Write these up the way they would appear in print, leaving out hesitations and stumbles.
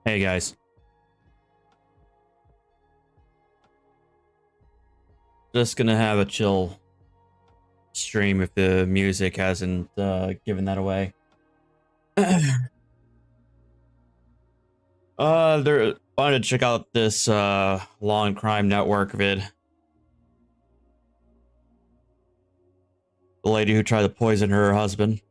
Hey guys, just gonna have a chill stream if the music hasn't given that away. There wanted to check out this Law and Crime Network vid. The lady who tried to poison her husband.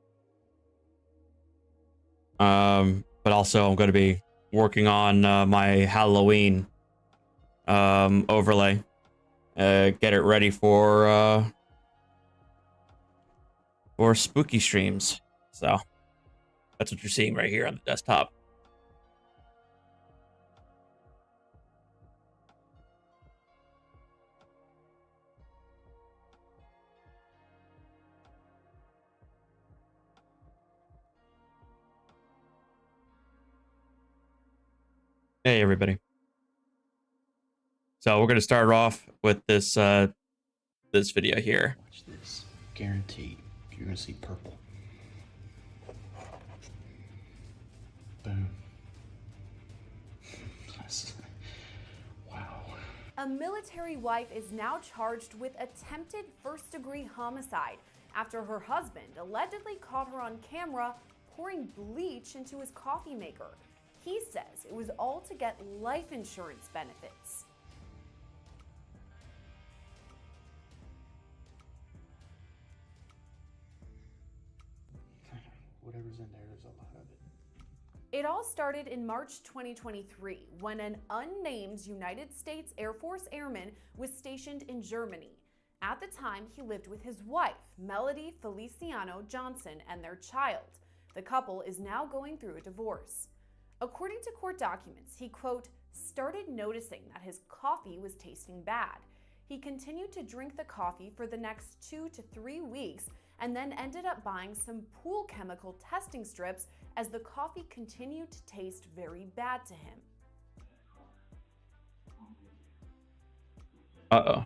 But also I'm gonna be working on my Halloween overlay. Get it ready for spooky streams. So that's what you're seeing right here on the desktop. Hey everybody. So we're gonna start off with this this video here. Watch this. Guaranteed. You're gonna see purple. Boom. Wow. A military wife is now charged with attempted first-degree homicide after her husband allegedly caught her on camera pouring bleach into his coffee maker. He says it was all to get life insurance benefits. Whatever's in there, there's a lot of it. It all started in March 2023 when an unnamed United States Air Force airman was stationed in Germany. At the time, he lived with his wife, Melody Feliciano Johnson, and their child. The couple is now going through a divorce. According to court documents, he, quote, started noticing that his coffee was tasting bad. He continued to drink the coffee for the next 2 to 3 weeks and then ended up buying some pool chemical testing strips as the coffee continued to taste very bad to him. Uh-oh.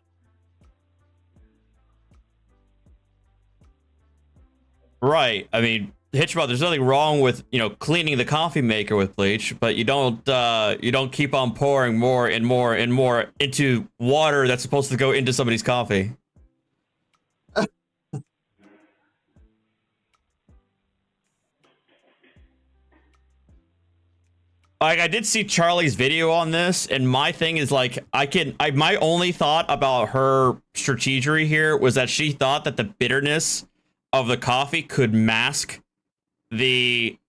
Right. I mean, Hitchbot, there's nothing wrong with, you know, cleaning the coffee maker with bleach, but you don't keep on pouring more and more and more into water that's supposed to go into somebody's coffee. Like, I did see Charlie's video on this, and my thing is like, my only thought about her strategy here was that she thought that the bitterness of the coffee could mask the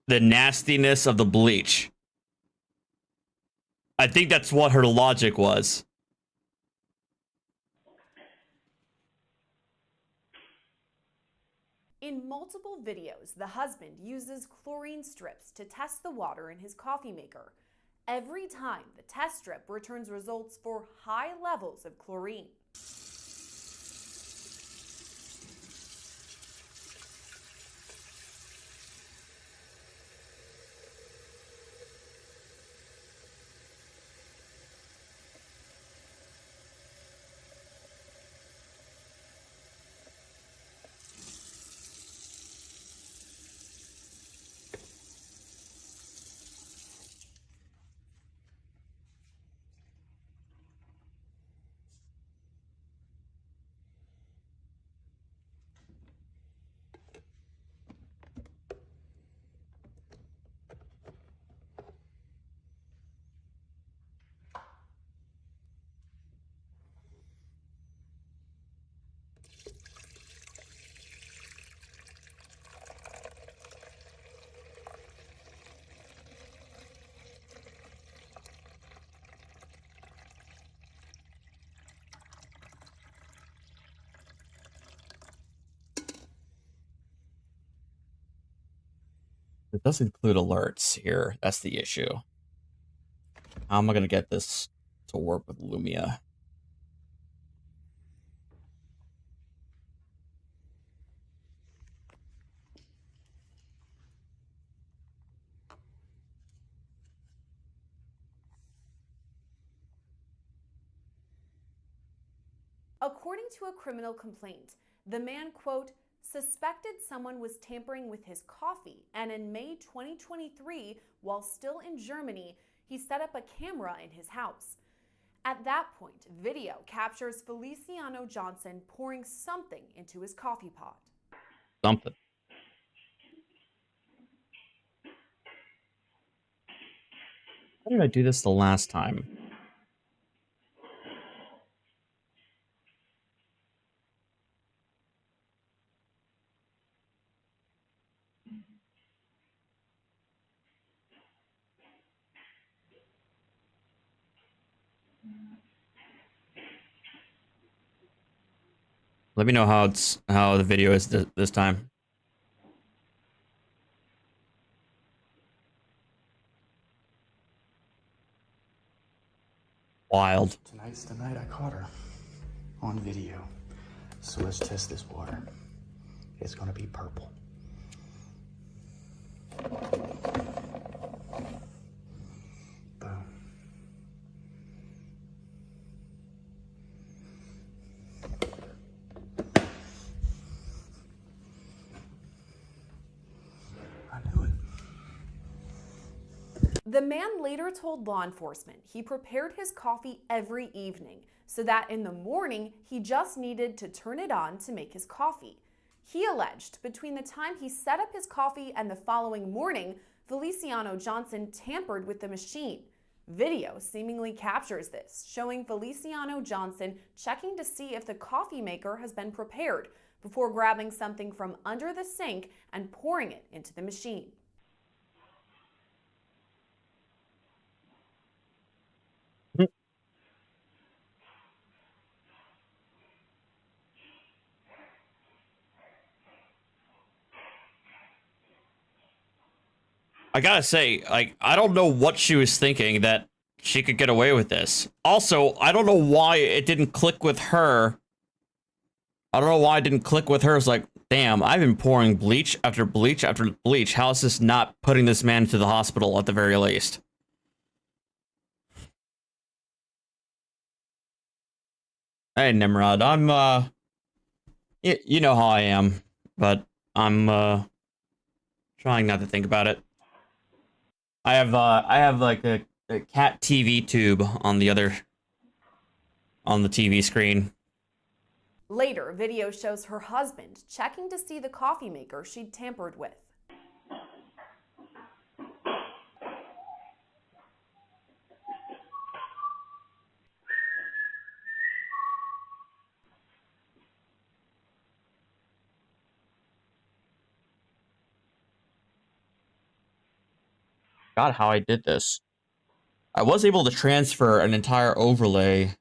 nastiness of the bleach. I think that's what her logic was. In multiple videos, the husband uses chlorine strips to test the water in his coffee maker. Every time, the test strip returns results for high levels of chlorine. It does include alerts here. That's the issue. How am I going to get this to work with Lumia? According to a criminal complaint, the man, quote, suspected someone was tampering with his coffee, and in May 2023, while still in Germany, he set up a camera in his house. At that point, video captures Feliciano Johnson pouring something into his coffee pot. Something. How did I do this the last time? Let me know how the video is this time. Wild. Tonight's the night I caught her on video. So let's test this water. It's gonna be purple. Boom. I knew it. The man later told law enforcement he prepared his coffee every evening so that in the morning he just needed to turn it on to make his coffee. He alleged between the time he set up his coffee and the following morning, Feliciano Johnson tampered with the machine. Video seemingly captures this, showing Feliciano Johnson checking to see if the coffee maker has been prepared before grabbing something from under the sink and pouring it into the machine. I gotta say, like, I don't know what she was thinking that she could get away with this. Also, I don't know why it didn't click with her. I don't know why it didn't click with her. It's like, damn, I've been pouring bleach after bleach after bleach. How is this not putting this man to the hospital at the very least? Hey, Nimrod, I'm, you know how I am, but I'm, trying not to think about it. I have like a cat TV tube on the TV screen. Later, video shows her husband checking to see the coffee maker she'd tampered with. God, how I did this. I was able to transfer an entire overlay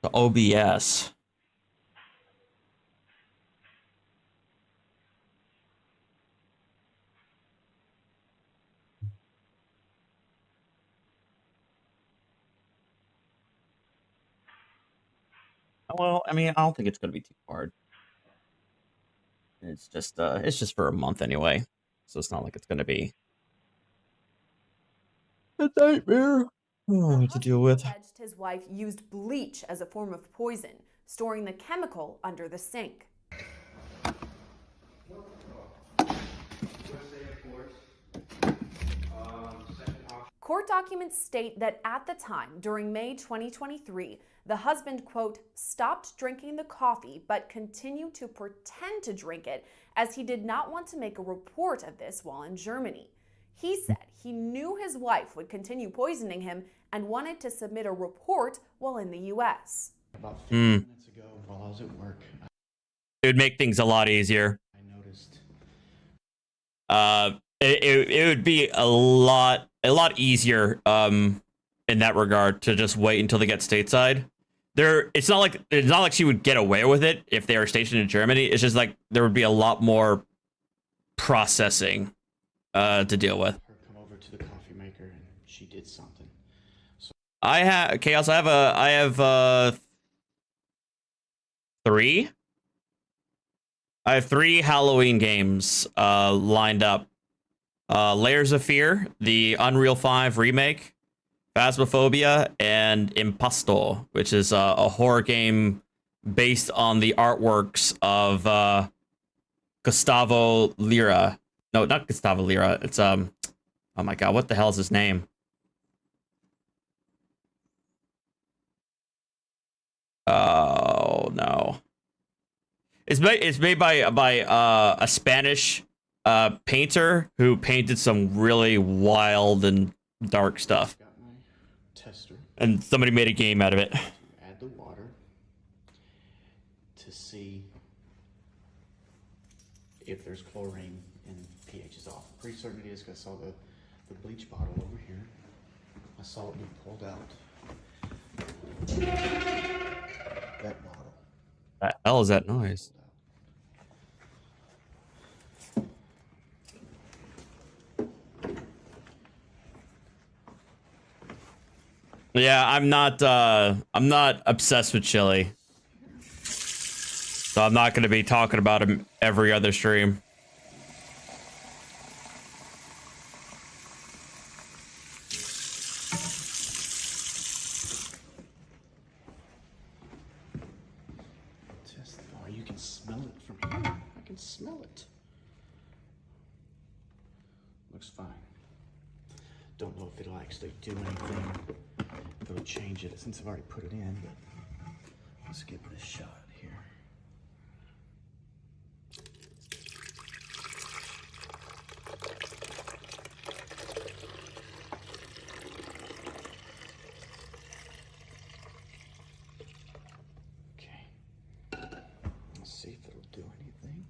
to OBS. Well, I mean, I don't think it's gonna be too hard. It's just for a month anyway, so it's not like it's gonna be a nightmare to deal with. Alleged his wife used bleach as a form of poison, storing the chemical under the sink. Court documents state that at the time, during May 2023, the husband, quote, stopped drinking the coffee but continued to pretend to drink it as he did not want to make a report of this while in Germany. He said he knew his wife would continue poisoning him and wanted to submit a report while in the U.S. About 15 minutes ago, while I was at work, It would make things a lot easier. I noticed. It would be a lot easier in that regard to just wait until they get stateside. It's not like she would get away with it if they are stationed in Germany. It's just like there would be a lot more processing to deal with. Her come over to the coffee maker and she did something. I have Chaos. I have three. I have 3 Halloween games lined up. Layers of Fear, the Unreal 5 remake, Phasmophobia, and Impostor, which is a horror game based on the artworks of Gustavo Lira. No, not Gustavo Lira. It's oh my god, what the hell is his name? Oh no. It's made by a Spanish painter who painted some really wild and dark stuff. Got my tester. And somebody made a game out of it. Add the water to see if there's chlorine and pH is off. Pretty certain it is because I saw the bleach bottle over here. I saw it being pulled out. That bottle. What the hell is that noise? Yeah, I'm not obsessed with chili. So I'm not going to be talking about him every other stream. Oh, you can smell it from here. I can smell it. Looks fine. Don't know if it'll actually do anything. If it'll change it since I've already put it in, but let's give it a shot here. Okay. Let's see if it'll do anything.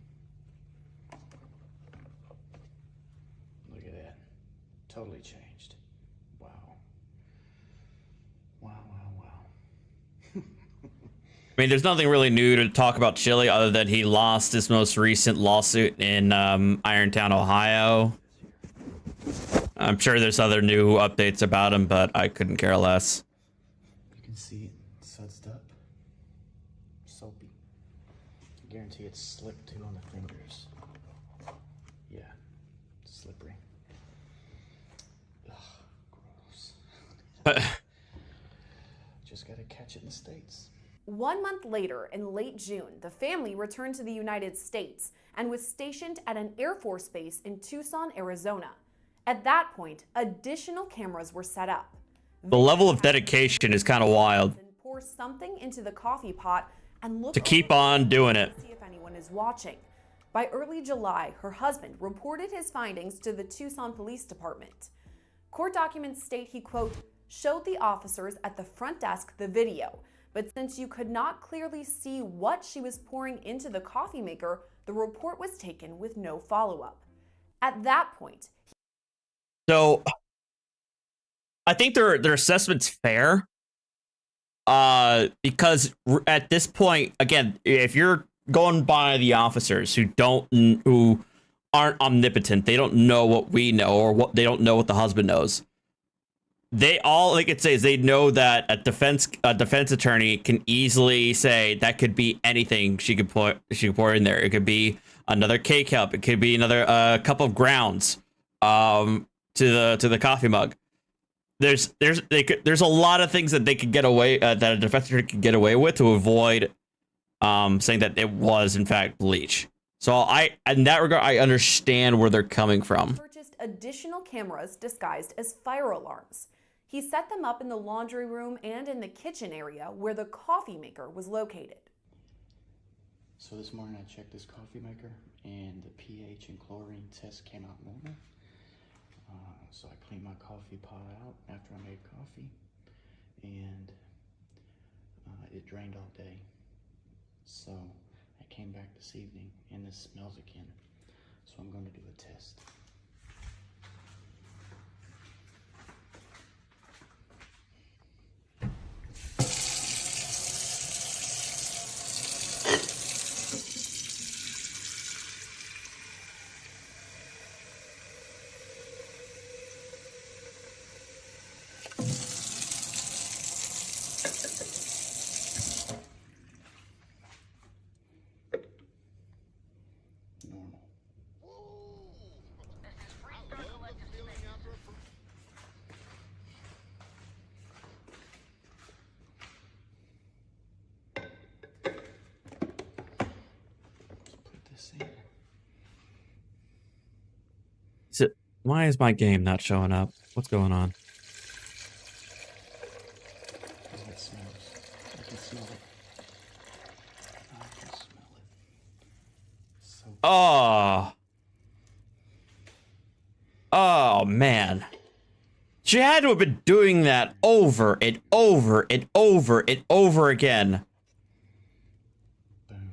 Look at that. Totally changed. Wow. Wow, wow, wow. I mean, there's nothing really new to talk about Chili other than he lost his most recent lawsuit in Irontown, Ohio. I'm sure there's other new updates about him, but I couldn't care less. You can see it sudsed up. Soapy. I guarantee it's slick too on the fingers. Yeah, slippery. Ugh, gross. Just gotta catch it in the States. 1 month later, in late June, the family returned to the United States and was stationed at an Air Force base in Tucson, Arizona. At that point, additional cameras were set up. The level of dedication is kind of wild. Pour something into the coffee pot and look to keep on doing it. to see if anyone is watching. By early July, her husband reported his findings to the Tucson Police Department. Court documents state he, quote, showed the officers at the front desk the video, but since you could not clearly see what she was pouring into the coffee maker, the report was taken with no follow-up. At that point, so I think their assessment's fair. Because at this point, again, if you're going by the officers who aren't omnipotent, they don't know what we know, or they don't know what the husband knows. All they could say is they know that a defense attorney can easily say that could be anything she could pour in there. It could be another K cup. It could be another cup of grounds to the coffee mug. There's a lot of things that they could get away that a defense attorney could get away with to avoid saying that it was in fact bleach. So in that regard, I understand where they're coming from. Purchased additional cameras disguised as fire alarms. He set them up in the laundry room and in the kitchen area where the coffee maker was located. So this morning I checked this coffee maker and the pH and chlorine test came out normal. So I cleaned my coffee pot out after I made coffee, and it drained all day. So I came back this evening and this smells again. So I'm going to do a test. Normal. Why is my game not showing up? What's going on? Oh, it smells. I can smell it. I can smell it. So Oh. Oh, man. She had to have been doing that over and over and over and over again. boom.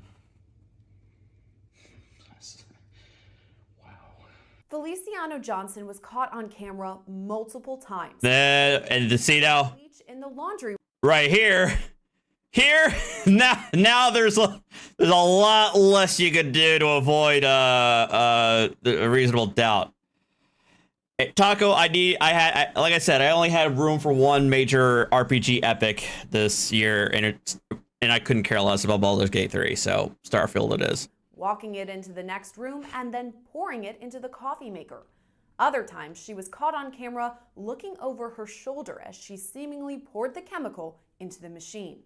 Wow. Feliciano Johnson was caught on camera multiple times. And to see now, Bleach in the laundry right here, now there's a lot less you could do to avoid a reasonable doubt. Taco, like I said, I only had room for one major RPG epic this year, and I couldn't care less about Baldur's Gate 3, so Starfield it is. walking it into the next room, and then pouring it into the coffee maker. Other times, she was caught on camera looking over her shoulder as she seemingly poured the chemical into the machine.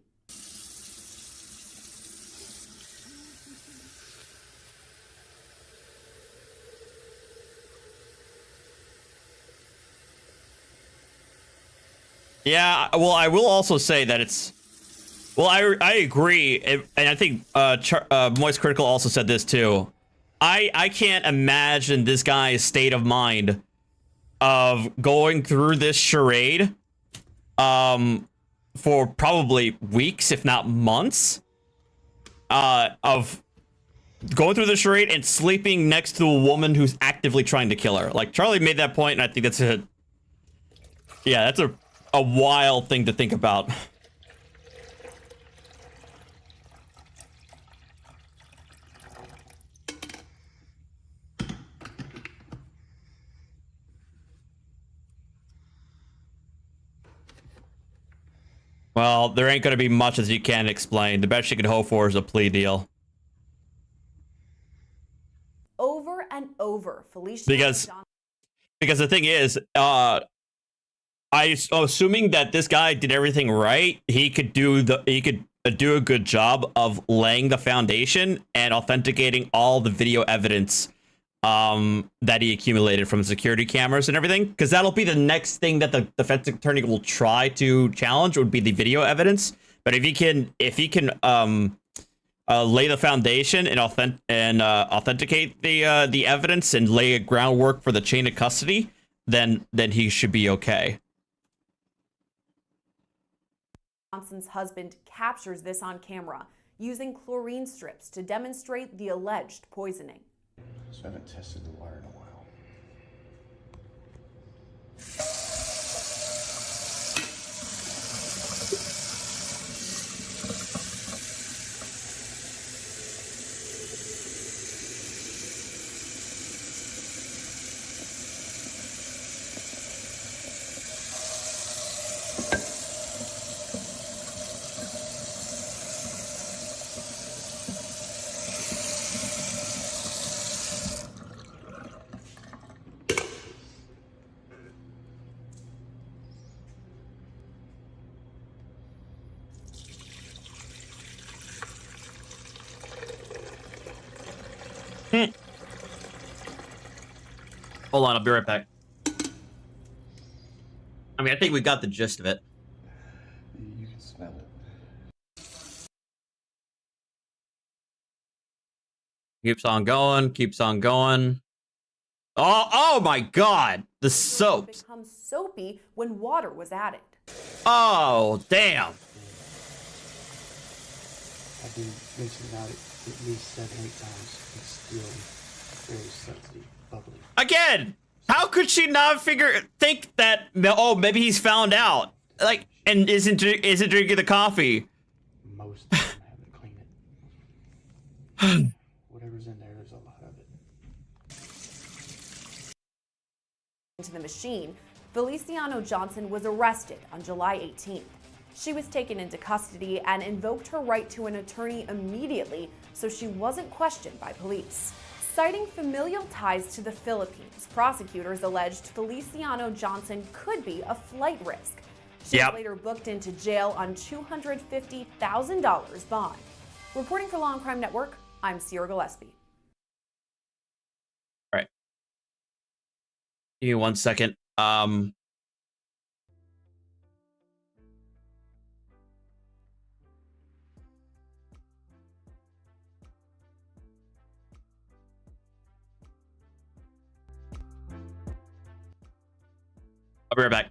Yeah, well, I will also say that it's... Well, I agree, and I think Moist Critical also said this too. I can't imagine this guy's state of mind of going through this charade for probably weeks, if not months, of going through the charade and sleeping next to a woman who's actively trying to kill her. Like, Charlie made that point, and I think that's that's a wild thing to think about. Well, there ain't gonna be much as you can explain. The best you can hope for is a plea deal. Over and over, Felicia Because Johnson the thing is, assuming that this guy did everything right, he could do a good job of laying the foundation and authenticating all the video evidence that he accumulated from security cameras and everything, because that'll be the next thing that the defense attorney will try to challenge, would be the video evidence. But if he can lay the foundation and authenticate the evidence and lay a groundwork for the chain of custody, then he should be okay. Johnson's husband captures this on camera, using chlorine strips to demonstrate the alleged poisoning. So I haven't tested the water in a while. Hold on, I'll be right back. I mean, I think we got the gist of it. You can smell it. Keeps on going, keeps on going. Oh my God, the soaps. Becomes soapy when water was added. Oh, damn. I've been rinsing it out at least 7 or 8 times. It's still very salty, bubbly. Again, how could she not think that, oh, maybe he's found out, like, and isn't drinking the coffee? Most of them haven't cleaned it. Whatever's in there's a lot of it. Into the machine, Feliciano Johnson was arrested on July 18th. She was taken into custody and invoked her right to an attorney immediately, so she wasn't questioned by police. Citing familial ties to the Philippines, prosecutors alleged Feliciano Johnson could be a flight risk. She was later booked into jail on $250,000 bond. Reporting for Law and Crime Network, I'm Sierra Gillespie. Give me 1 second. I'll be right back.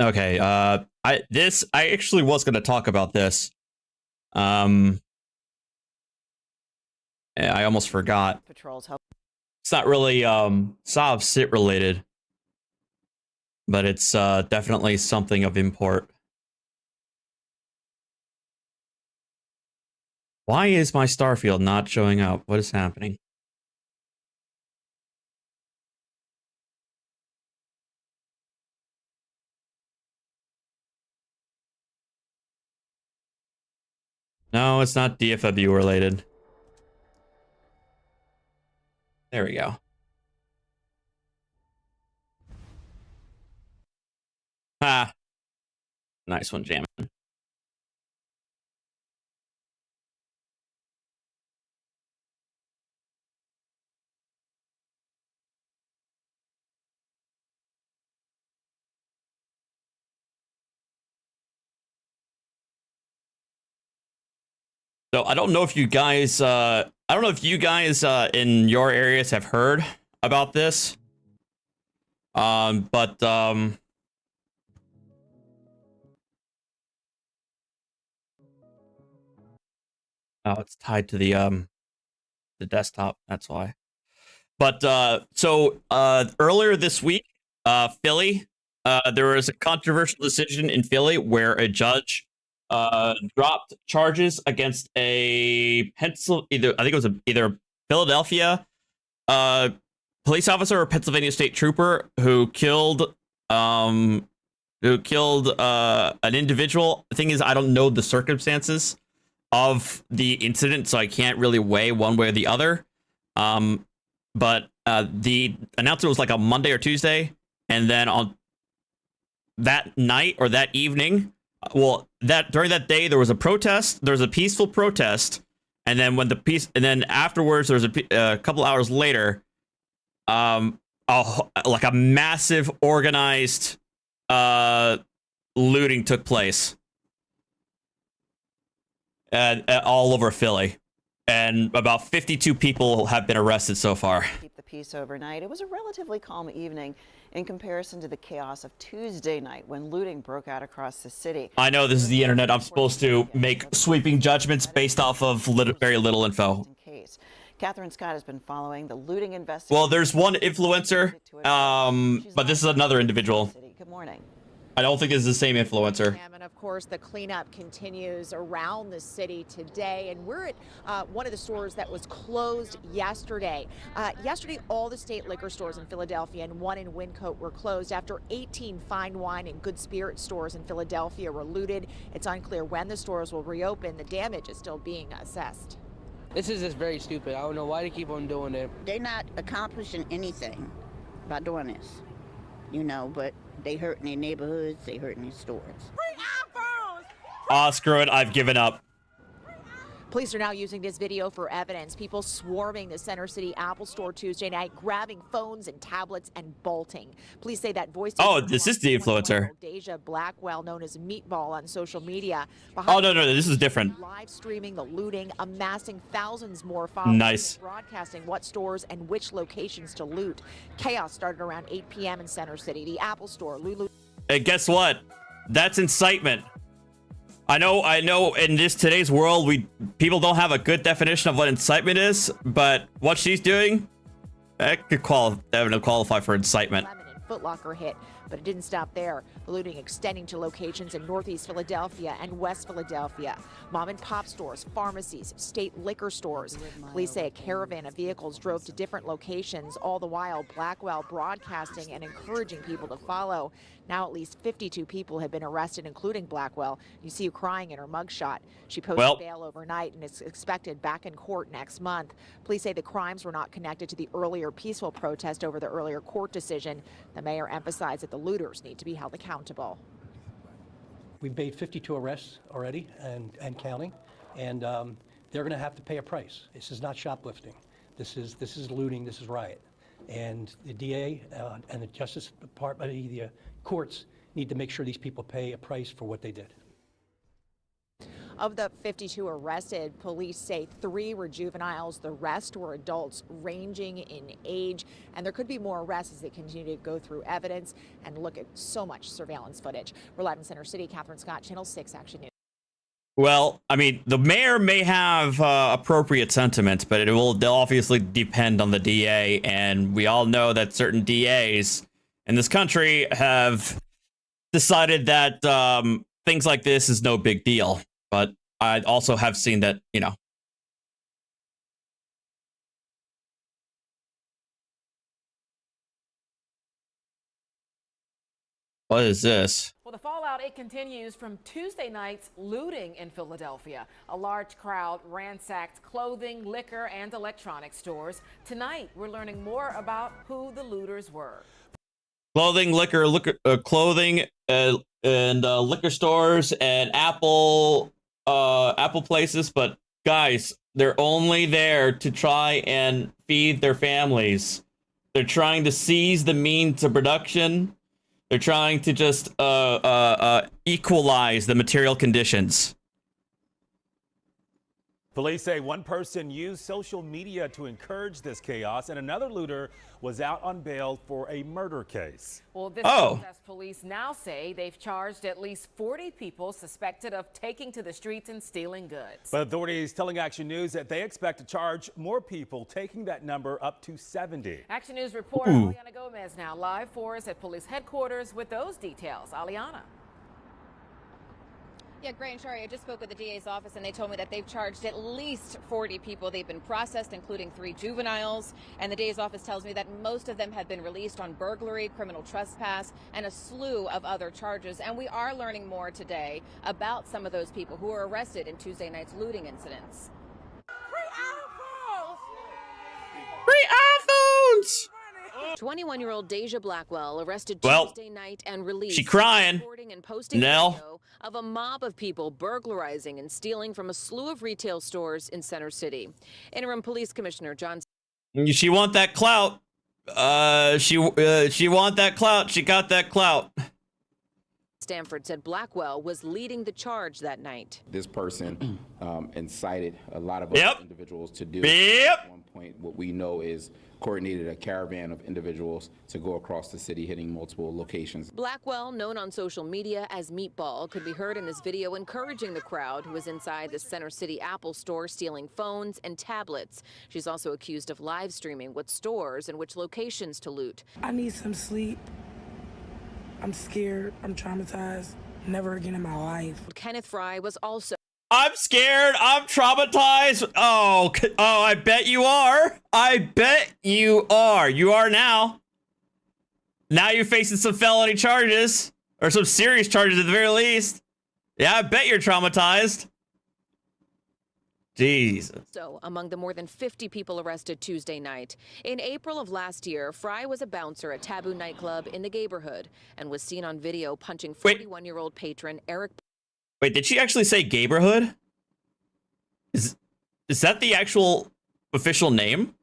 Okay, I actually was going to talk about this. I almost forgot. Patrols help. It's not really Sav sit related, but it's definitely something of import. Why is my Starfield not showing up? What is happening? No, it's not DFW related. There we go. Ah. Nice one, jamming. So I don't know if you guys in your areas have heard about this. Oh, it's tied to the desktop, that's why. But earlier this week, Philly, there was a controversial decision in Philly where a judge dropped charges against a either Philadelphia police officer or Pennsylvania state trooper who killed an individual. The thing is, I don't know the circumstances of the incident, so I can't really weigh one way or the other. But the announcement was like a Monday or Tuesday, and then on that night or that evening, during that day there was a protest. There was a peaceful protest, and then afterwards, there was a couple hours later, like a massive organized looting took place all over Philly, and about 52 people have been arrested so far. Keep the peace overnight. It was a relatively calm evening in comparison to the chaos of Tuesday night when looting broke out across the city. I know this is the internet. I'm supposed to make sweeping judgments based off of very little info. Catherine Scott has been following the looting investigation. Well, there's one influencer, but this is another individual. Good morning. I don't think it's the same influencer. And of course, the cleanup continues around the city today. And we're at one of the stores that was closed yesterday. Yesterday, all the state liquor stores in Philadelphia and one in Wyncote were closed after 18 fine wine and good spirit stores in Philadelphia were looted. It's unclear when the stores will reopen. The damage is still being assessed. This is just very stupid. I don't know why they keep on doing it. They're not accomplishing anything by doing this, but they hurting their neighborhoods, they hurting their stores. Screw it, I've given up. Police are now using this video for evidence. People swarming the Center City Apple Store Tuesday night, grabbing phones and tablets and bolting. Police say that voice. Oh, this is the influencer. Deja Blackwell, known as Meatball on social media. Oh, no, this is different. Live streaming the looting, amassing thousands more followers. Nice. Broadcasting what stores and which locations to loot. Chaos started around 8 p.m. in Center City. The Apple Store, Lulu. And guess what? That's incitement. I know in today's world, people don't have a good definition of what incitement is, but what she's doing, that could qualify for incitement. Foot Locker hit, but it didn't stop there. The looting extending to locations in Northeast Philadelphia and West Philadelphia. Mom and pop stores, pharmacies, state liquor stores. Police say a caravan of vehicles drove to different locations, all the while Blackwell broadcasting and encouraging people to follow. Now at least 52 people have been arrested, including Blackwell. You see her crying in her mugshot. She posted bail overnight and is expected back in court next month. Police say the crimes were not connected to the earlier peaceful protest over the earlier court decision. The mayor emphasized that the looters need to be held accountable. We've made 52 arrests already and counting, and they're going to have to pay a price. This is not shoplifting. This is looting. This is riot. And the DA and the Justice Department, the courts need to make sure these people pay a price for what they did. Of the 52 arrested, police say 3 were juveniles. The rest were adults ranging in age. And there could be more arrests as they continue to go through evidence and look at so much surveillance footage. We're live in Center City. Catherine Scott, Channel 6 Action News. Well, I mean, the mayor may have appropriate sentiments, but they'll obviously depend on the DA. And we all know that certain DAs in this country have decided that things like this is no big deal. But I also have seen that, What is this? Well, the fallout, it continues from Tuesday night's looting in Philadelphia. A large crowd ransacked clothing, liquor, and electronics stores. Tonight, we're learning more about who the looters were. Clothing, clothing, and liquor stores and Apple places. But guys, they're only there to try and feed their families. They're trying to seize the means of production. They're trying to just equalize the material conditions. Police say one person used social media to encourage this chaos, and another looter was out on bail for a murder case. Well, this as police now say they've charged at least 40 people suspected of taking to the streets and stealing goods. But authorities telling Action News that they expect to charge more people, taking that number up to 70. Action News reporter Aliana Gomez now live for us at police headquarters with those details. Aliana. Yeah, Gray and Shari, I just spoke with the DA's office and they told me that they've charged at least 40 people. They've been processed, including 3 juveniles. And the DA's office tells me that most of them have been released on burglary, criminal trespass, and a slew of other charges. And we are learning more today about some of those people who were arrested in Tuesday night's looting incidents. Free iPhones! 21-year-old Deja Blackwell arrested Tuesday night and released. She crying. And posting video of a mob of people burglarizing and stealing from a slew of retail stores in Center City. Interim Police Commissioner John. She want that clout. She want that clout. She got that clout. Stanford said Blackwell was leading the charge that night. This person incited a lot of other individuals to do. At one point, what we know is coordinated a caravan of individuals to go across the city, hitting multiple locations. Blackwell, known on social media as Meatball, could be heard in this video encouraging the crowd who was inside the Center City Apple store stealing phones and tablets. She's also accused of live streaming what stores and which locations to loot. I need some sleep. I'm scared. I'm traumatized. Never again in my life. Kenneth Fry was also. I'm scared. I'm traumatized. Oh, I bet you are. I bet you are. You are now. Now you're facing some felony charges, or some serious charges at the very least. Yeah, I bet you're traumatized. Jesus. So, among the more than 50 people arrested Tuesday night. In April of last year, Fry was a bouncer at Taboo nightclub in the neighborhood and was seen on video punching 41-year-old patron Eric. Wait, did she actually say neighborhood? Is that the actual official name?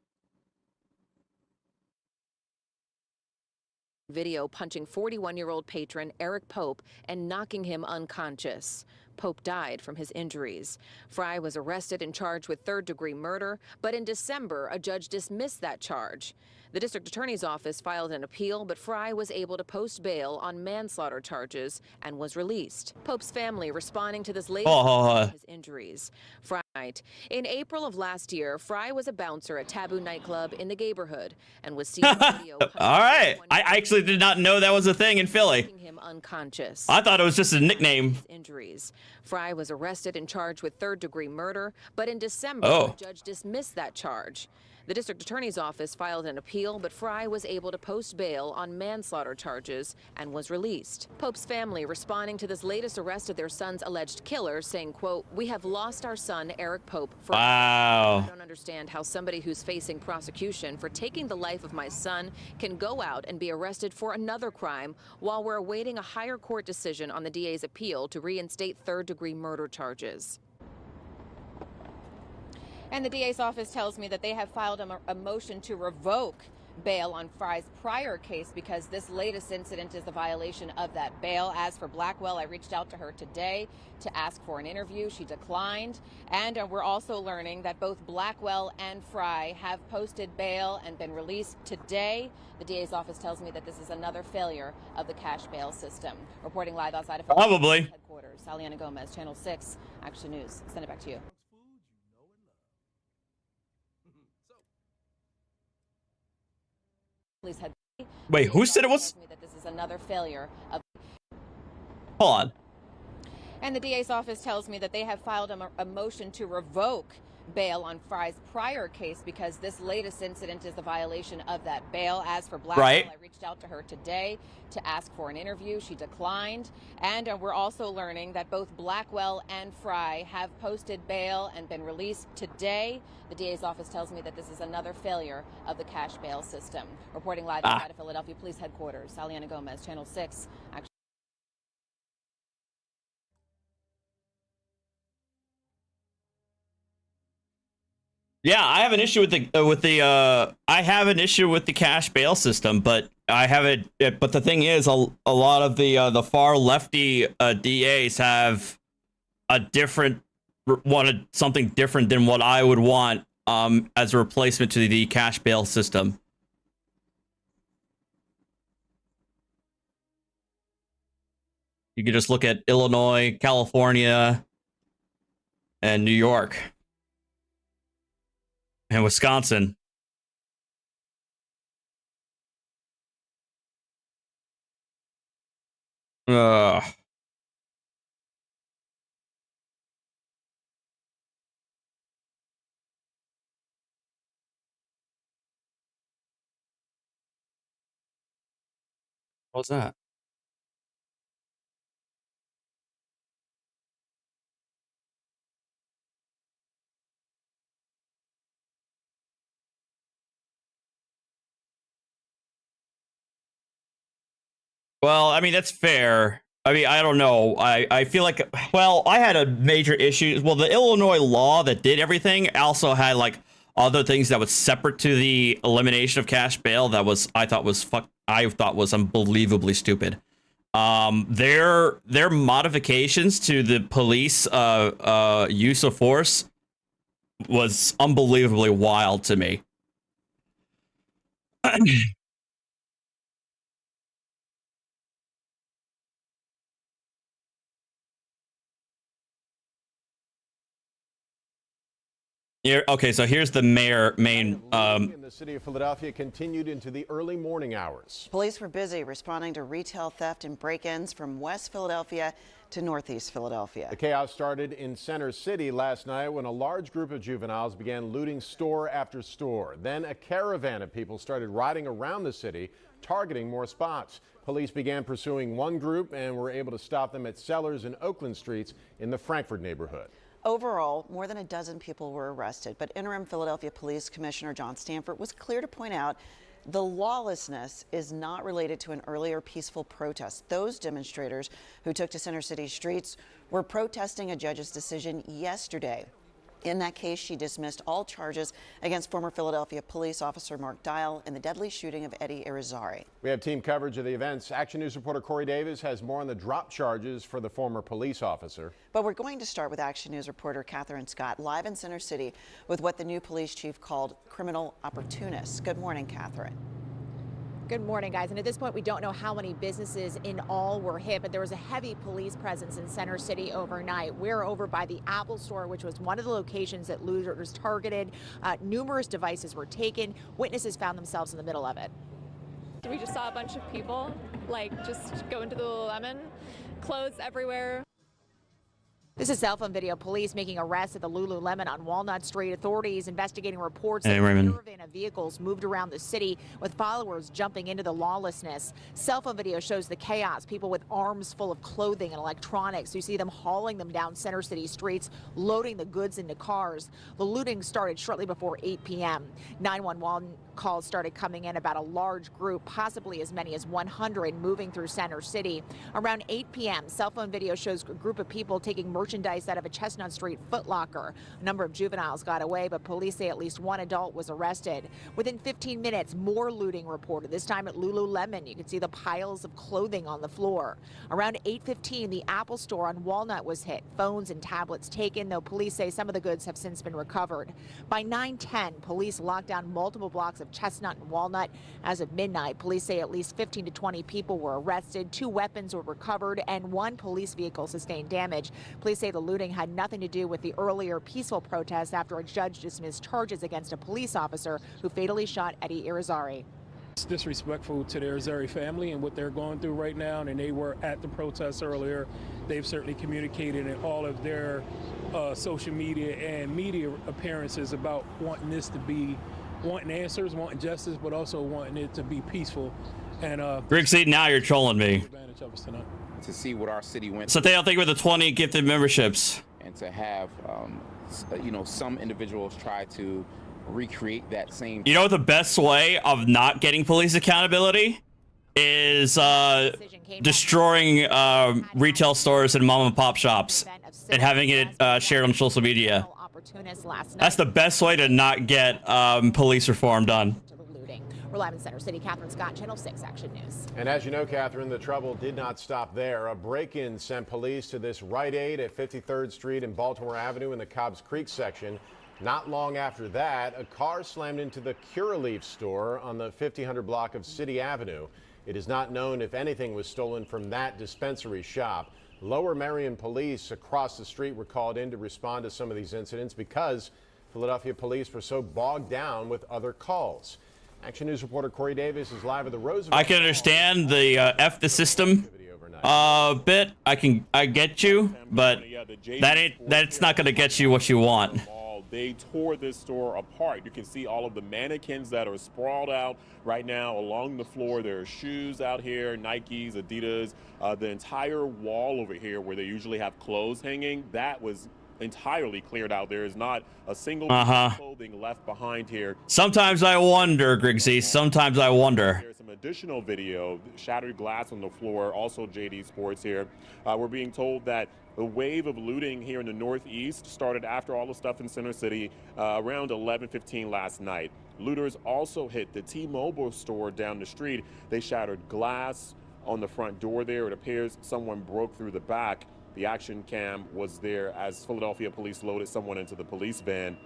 Video punching 41-year-old patron Eric Pope and knocking him unconscious. Pope died from his injuries. Fry was arrested and charged with third-degree murder, but in December, a judge dismissed that charge. The district attorney's office filed an appeal, but Fry was able to post bail on manslaughter charges and was released. Pope's family responding to this latest his injuries. Fry. In April of last year, Fry was a bouncer at Taboo nightclub in the neighborhood and was seen on video. All right. I actually did not know that was a thing in Philly. Him unconscious. I thought it was just a nickname. Injuries. Fry was arrested and charged with third-degree murder, but in December, the judge dismissed that charge. The district attorney's office filed an appeal, but Fry was able to post bail on manslaughter charges and was released. Pope's family responding to this latest arrest of their son's alleged killer, saying, quote, "We have lost our son, Eric Pope. I don't understand how somebody who's facing prosecution for taking the life of my son can go out and be arrested for another crime while we're awaiting a higher court decision on the DA's appeal to reinstate third-degree murder charges." And the DA's office tells me that they have filed a motion to revoke bail on Fry's prior case because this latest incident is a violation of that bail. As for Blackwell, I reached out to her today to ask for an interview. She declined. And we're also learning that both Blackwell and Fry have posted bail and been released today. The DA's office tells me that this is another failure of the cash bail system. Reporting live outside of Probably headquarters, Saliana Gomez, Channel 6, Action News. Send it back to you. Wait, who said it was? That this is another failure of. Hold on. And the DA's office tells me that they have filed a motion to revoke bail on Fry's prior case because this latest incident is a violation of that bail. As for Blackwell, I reached out to her today to ask for an interview. She declined. And we're also learning that both Blackwell and Fry have posted bail and been released today. The DA's office tells me that this is another failure of the cash bail system. Reporting live outside of Philadelphia Police Headquarters, Saliana Gomez, Channel 6. Yeah, I have an issue with the cash bail system, but I have it. But the thing is, a lot of the far lefty DAs have wanted something different than what I would want as a replacement to the cash bail system. You could just look at Illinois, California, and New York. And Wisconsin. What was that? Well, I mean, that's fair. I mean, I don't know. I feel like, well, I had a major issue. Well, the Illinois law that did everything also had like other things that was separate to the elimination of cash bail that was I thought was unbelievably stupid. Their modifications to the police use of force was unbelievably wild to me. Here, okay, so here's the main. In the city of Philadelphia continued into the early morning hours. Police were busy responding to retail theft and break-ins from West Philadelphia to Northeast Philadelphia. The chaos started in Center City last night when a large group of juveniles began looting store after store. Then a caravan of people started riding around the city, targeting more spots. Police began pursuing one group and were able to stop them at Sellers and Oakland Streets in the Frankford neighborhood. Overall, more than a dozen people were arrested, but interim Philadelphia Police Commissioner John Stanford was clear to point out the lawlessness is not related to an earlier peaceful protest. Those demonstrators who took to Center City streets were protesting a judge's decision yesterday. In that case, she dismissed all charges against former Philadelphia police officer Mark Dial in the deadly shooting of Eddie Irizarry. We have team coverage of the events. Action News reporter Corey Davis has more on the drop charges for the former police officer. But we're going to start with Action News reporter Catherine Scott live in Center City with what the new police chief called criminal opportunists. Good morning, Catherine. Good morning, guys. And at this point, we don't know how many businesses in all were hit, but there was a heavy police presence in Center City overnight. We're over by the Apple Store, which was one of the locations that looters targeted. Numerous devices were taken. Witnesses found themselves in the middle of it. We just saw a bunch of people, just go into the Lululemon, clothes everywhere. This is cell phone video. Police making arrests at the Lululemon on Walnut Street. Authorities investigating reports that a caravan of vehicles moved around the city with followers jumping into the lawlessness. Cell phone video shows the chaos. People with arms full of clothing and electronics. You see them hauling them down Center City streets, loading the goods into cars. The looting started shortly before 8 p.m. 911 calls started coming in about a large group, possibly as many as 100 moving through Center City. Around 8 p.m., cell phone video shows a group of people taking merchandise out of a Chestnut Street Foot Locker. A number of juveniles got away, but police say at least one adult was arrested. Within 15 minutes, more looting reported, this time at Lululemon. You can see the piles of clothing on the floor. Around 8:15, the Apple Store on Walnut was hit. Phones and tablets taken, though police say some of the goods have since been recovered. By 9:10, police locked down multiple blocks of Chestnut and Walnut. As of midnight, police say at least 15 to 20 people were arrested. 2 weapons were recovered and 1 police vehicle sustained damage. Police say the looting had nothing to do with the earlier peaceful protests after a judge dismissed charges against a police officer who fatally shot Eddie Irizarry. It's disrespectful to the Irizarry family and what they're going through right now, and they were at the protests earlier. They've certainly communicated in all of their social media and media appearances about wanting this to be, wanting answers, wanting justice, but also wanting it to be peaceful. And Greg, see, now you're trolling me. To see what our city went So they don't think with the 20 gifted memberships. and to have, some individuals try to recreate that same. You know, the best way of not getting police accountability is destroying retail stores and mom and pop shops and having it shared on social media. That's the best way to not get police reform done. We're live in Center City. Catherine Scott, Channel 6 Action News. And as you know, Catherine, the trouble did not stop there. A break-in sent police to this Rite Aid at 53rd Street and Baltimore Avenue in the Cobbs Creek section. Not long after that, a car slammed into the Curaleaf store on the 5000 block of City Avenue. It is not known if anything was stolen from that dispensary shop. Lower Merion police across the street were called in to respond to some of these incidents because Philadelphia police were so bogged down with other calls. Action News reporter Corey Davis is live at the Roosevelt. I can understand the F the system bit. I get you, but that's not going to get you what you want. They tore this store apart. You can see all of the mannequins that are sprawled out right now along the floor. There are shoes out here, Nikes, Adidas, the entire wall over here where they usually have clothes hanging, that was entirely cleared out. There is not a single piece of clothing left behind here. Sometimes I wonder, Griggsy. Sometimes I wonder. There's some additional video, shattered glass on the floor, also JD Sports here. We're being told that the wave of looting here in the Northeast started after all the stuff in Center City around 11:15 last night. Looters also hit the T-Mobile store down the street. They shattered glass on the front door there. It appears someone broke through the back. The action cam was there as Philadelphia police loaded someone into the police van.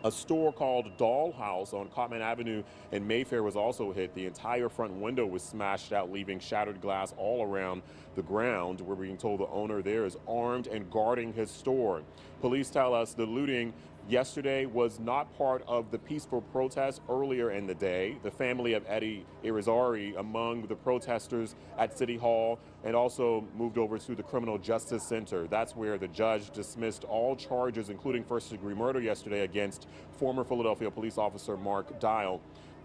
A store called Dollhouse on Cottman Avenue in Mayfair was also hit. The entire front window was smashed out, leaving shattered glass all around the ground. We're being told the owner there is armed and guarding his store. Police tell us the looting yesterday was not part of the peaceful protest earlier in the day. The family of Eddie Irizarry among the protesters at City Hall and also moved over to the Criminal Justice Center. That's where the judge dismissed all charges, including first-degree murder yesterday against former Philadelphia police officer Mark Dial.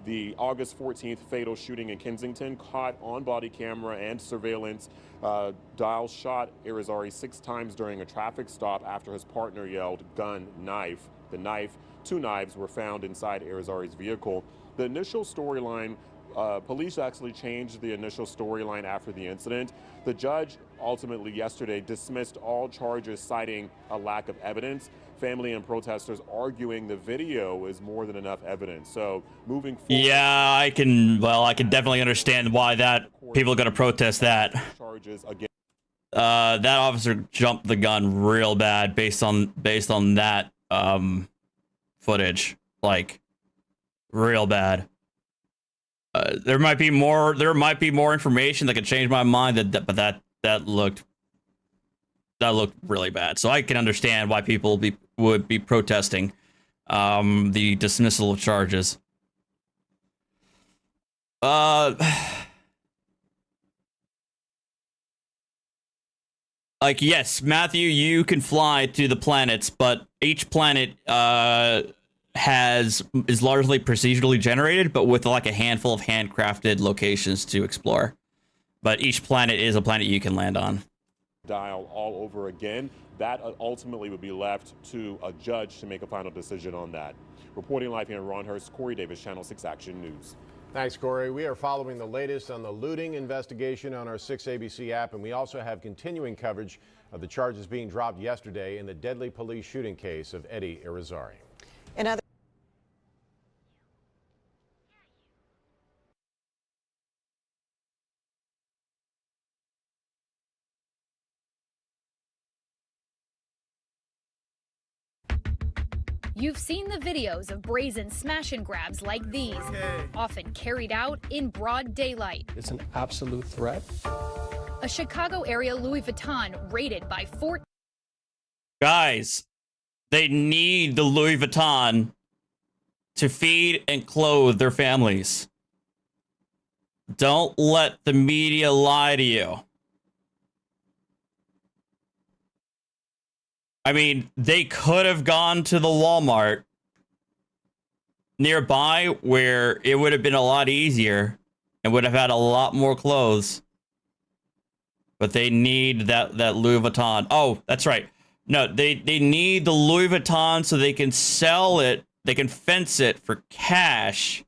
The August 14th fatal shooting in Kensington caught on body camera and surveillance. Dial shot Irizarry 6 times during a traffic stop after his partner yelled, "Gun, knife." The knife, 2 knives were found inside Irizarry's vehicle. The initial storyline, police actually changed the initial storyline after the incident. The judge ultimately yesterday dismissed all charges citing a lack of evidence. family and protesters arguing the video is more than enough evidence. So moving forward, Yeah, I can definitely understand why that people are going to protest that. charges again. That officer jumped the gun real bad based on that footage, like real bad. There might be more information that could change my mind, but that looked really bad. So I can understand why people would be protesting the dismissal of charges. Like, yes, Matthew, you can fly to the planets, but each planet is largely procedurally generated, but with like a handful of handcrafted locations to explore. But each planet is a planet you can land on. Dial all over again. That ultimately would be left to a judge to make a final decision on that. Reporting live here in Ronhurst, Corey Davis, Channel 6 Action News. Thanks, Corey. We are following the latest on the looting investigation on our 6 ABC app, and we also have continuing coverage of the charges being dropped yesterday in the deadly police shooting case of Eddie Irizarry. In other You've seen the videos of brazen smash and grabs like these, often carried out in broad daylight. It's an absolute threat. A Chicago area Louis Vuitton raided by 14. Guys, they need the Louis Vuitton to feed and clothe their families. Don't let the media lie to you. I mean, they could have gone to the Walmart nearby where it would have been a lot easier and would have had a lot more clothes. But they need that Louis Vuitton. Oh, that's right. No, they need the Louis Vuitton so they can sell it. They can fence it for cash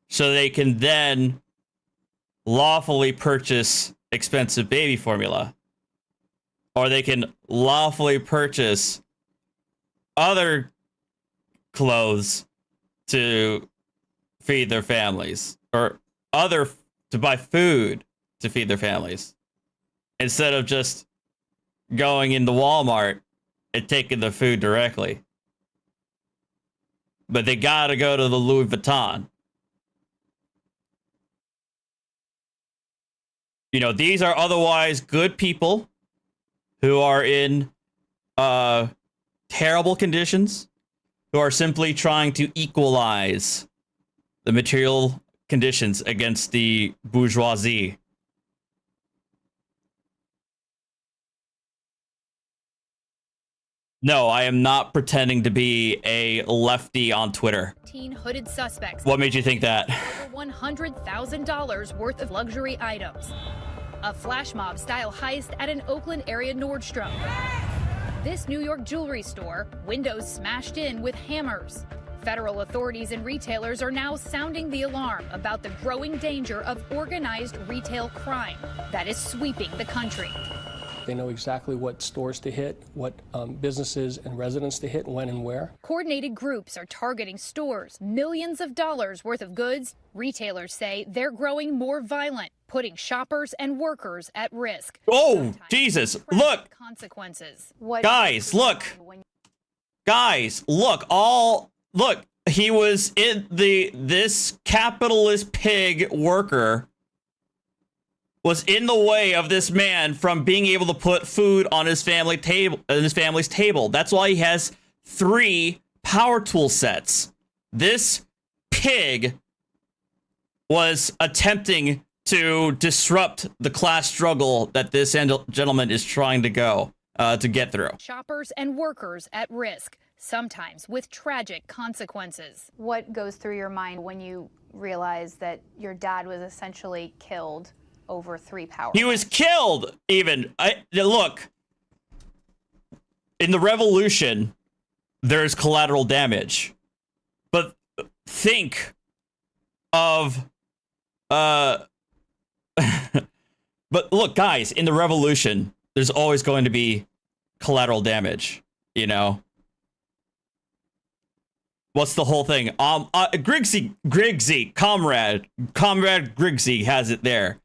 so they can then lawfully purchase expensive baby formula. Or they can lawfully purchase other clothes to feed their families, or to buy food to feed their families, instead of just going into Walmart and taking the food directly. But they gotta go to the Louis Vuitton. You know, these are otherwise good people who are in terrible conditions, who are simply trying to equalize the material conditions against the bourgeoisie. No, I am not pretending to be a lefty on Twitter. Hooded suspects. What made you think that? Over $100,000 worth of luxury items. A flash mob style heist at an Oakland area Nordstrom. This New York jewelry store, windows smashed in with hammers. Federal authorities and retailers are now sounding the alarm about the growing danger of organized retail crime that is sweeping the country. They know exactly what stores to hit, what businesses and residents to hit, when and where. Coordinated groups are targeting stores, millions of dollars worth of goods. Retailers say they're growing more violent, putting shoppers and workers at risk. Oh, Jesus. Look. Consequences. Guys, look. Guys, look. Look. He was in this capitalist pig worker was in the way of this man from being able to put food on his family's table. That's why he has 3 power tool sets. This pig was attempting to disrupt the class struggle that this gentleman is trying to get through. Shoppers and workers at risk, sometimes with tragic consequences. What goes through your mind when you realize that your dad was essentially killed over 3 power? He was killed, even. Look, in the revolution, there's collateral damage. But think of... but look, guys, in the revolution, there's always going to be collateral damage, you know? What's the whole thing? Griggsy, comrade Griggsy has it there.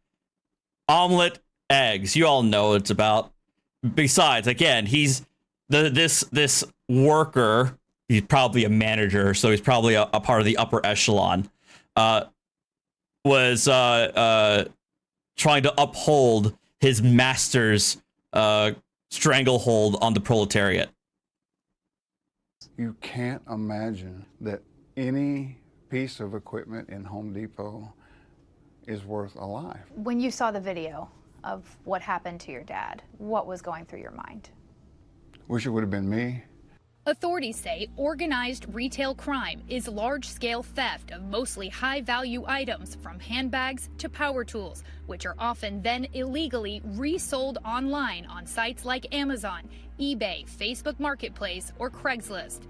Omelet, eggs. You all know what it's about. Besides, again, he's this worker. He's probably a manager, so he's probably a part of the upper echelon. Was trying to uphold his master's stranglehold on the proletariat. You can't imagine that any piece of equipment in Home Depot is worth a life. When you saw the video of what happened to your dad, what was going through your mind? Wish it would have been me. Authorities say organized retail crime is large-scale theft of mostly high-value items from handbags to power tools, which are often then illegally resold online on sites like Amazon, eBay, Facebook Marketplace, or Craigslist.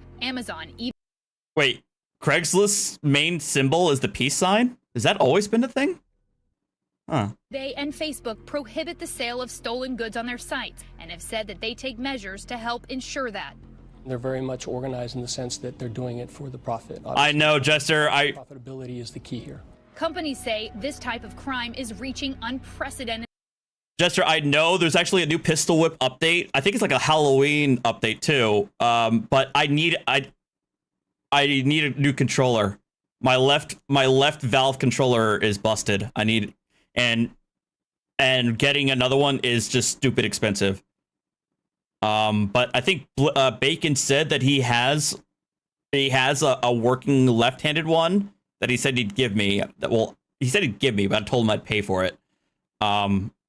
Wait, Craigslist's main symbol is the peace sign? Has that always been a thing? Huh. eBay and Facebook prohibit the sale of stolen goods on their sites and have said that they take measures to help ensure that. They're very much organized in the sense that they're doing it for the profit. I know, Jester. Profitability is the key here. Companies say this type of crime is reaching unprecedented. Jester, I know there's actually a new pistol whip update. I think it's like a Halloween update too. But I need a new controller. My left valve controller is busted. I need and getting another one is just stupid expensive. But I think Bacon said that he has a working left-handed one that he said he'd give me. Well, he said he'd give me, but I told him I'd pay for it.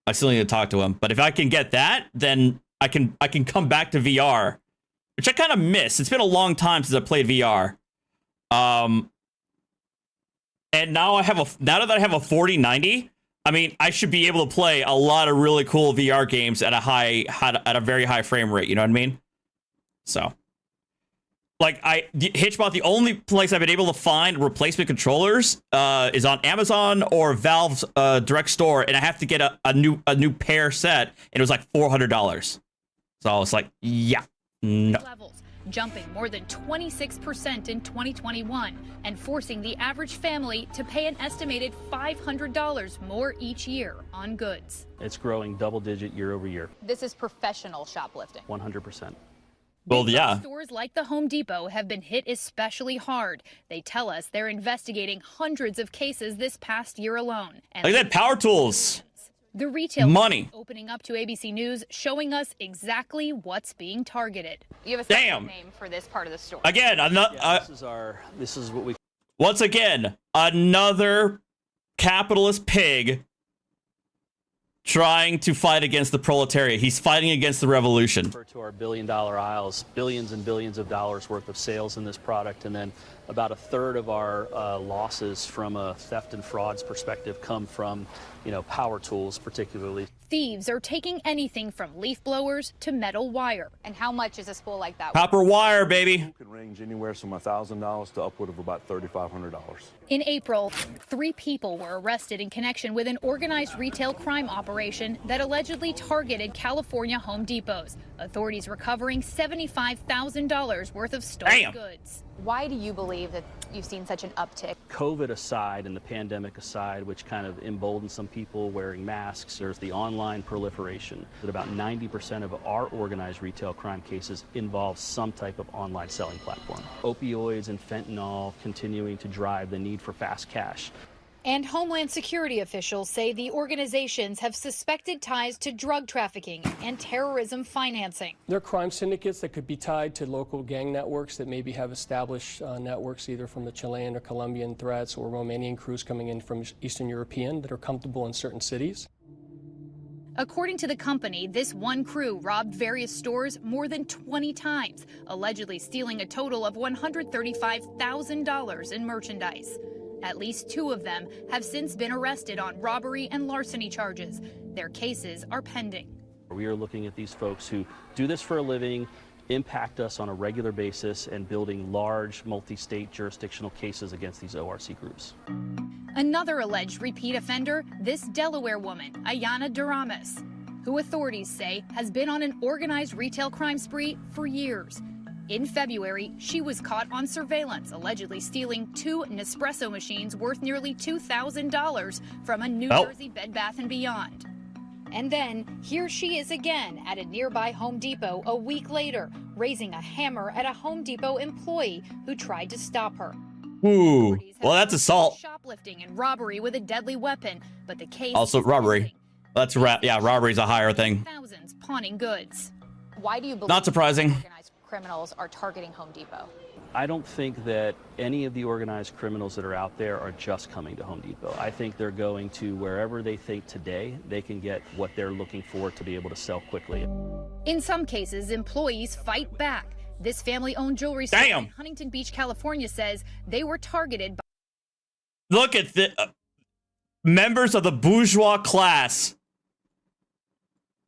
I still need to talk to him. But if I can get that, then I can come back to VR, which I kind of miss. It's been a long time since I played VR. And now that I have a 4090, I mean, I should be able to play a lot of really cool VR games at a very high frame rate. You know what I mean? So, like, Hitchbot, the only place I've been able to find replacement controllers is on Amazon or Valve's direct store, and I have to get a new pair set, and it was like $400. So I was like, yeah, no. Levels jumping more than 26% in 2021 and forcing the average family to pay an estimated $500 more each year on goods. It's growing double-digit year over year. This is professional shoplifting. 100%. Well, yeah. Stores like the Home Depot have been hit especially hard. They tell us they're investigating hundreds of cases this past year alone. And like that, power tools. The retail money opening up to ABC News, showing us exactly what's being targeted. You have a separate name for this part of the store. Again, this is what we. Once again, another capitalist pig trying to fight against the proletariat. He's fighting against the revolution. Refer to our billion-dollar aisles, billions and billions of dollars worth of sales in this product, and then about a third of our losses from a theft and frauds perspective come from, power tools, particularly. Thieves are taking anything from leaf blowers to metal wire. And how much is a spool like that? Copper wire, baby. It can range anywhere from $1,000 to upward of about $3,500. In April, 3 people were arrested in connection with an organized retail crime operation that allegedly targeted California Home Depots. Authorities recovering $75,000 worth of stolen goods. Why do you believe that you've seen such an uptick? COVID aside and the pandemic aside, which kind of emboldened some people wearing masks, there's the online proliferation. That about 90% of our organized retail crime cases involve some type of online selling platform. Opioids and fentanyl continuing to drive the need for fast cash. And Homeland Security officials say the organizations have suspected ties to drug trafficking and terrorism financing. There are crime syndicates that could be tied to local gang networks that maybe have established networks either from the Chilean or Colombian threats or Romanian crews coming in from Eastern European that are comfortable in certain cities. According to the company, this one crew robbed various stores more than 20 times, allegedly stealing a total of $135,000 in merchandise. At least 2 of them have since been arrested on robbery and larceny charges. Their cases are pending. We are looking at these folks who do this for a living, impact us on a regular basis, and building large multi-state jurisdictional cases against these ORC groups. Another alleged repeat offender, this Delaware woman, Ayana Duramis, who authorities say has been on an organized retail crime spree for years. In February, she was caught on surveillance, allegedly stealing 2 Nespresso machines worth nearly $2,000 from a New Jersey Bed Bath & Beyond. And then, here she is again at a nearby Home Depot a week later, raising a hammer at a Home Depot employee who tried to stop her. Ooh, well, that's assault. Shoplifting and robbery with a deadly weapon, but the case Also robbery. That's yeah, robbery's a higher thing. thousands pawning goods. Why do you believe Not surprising. organized criminals are targeting Home Depot? I don't think that any of the organized criminals that are out there are just coming to Home Depot. I think they're going to wherever they think today they can get what they're looking for to be able to sell quickly. In some cases, employees fight back. This family-owned jewelry store in Huntington Beach, California says they were targeted by... Look at the members of the bourgeois class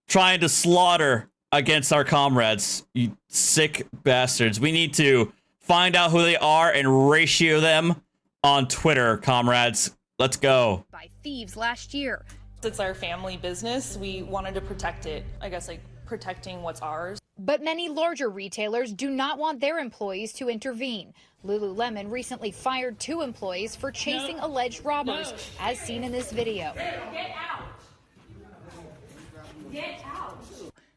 trying to slaughter against our comrades. You sick bastards. We need to find out who they are and ratio them on Twitter, comrades. Let's go. ...by thieves last year. It's our family business. We wanted to protect it. I guess like protecting what's ours. But many larger retailers do not want their employees to intervene. Lululemon recently fired 2 employees for chasing alleged robbers, as seen in this video. Get out. Get out.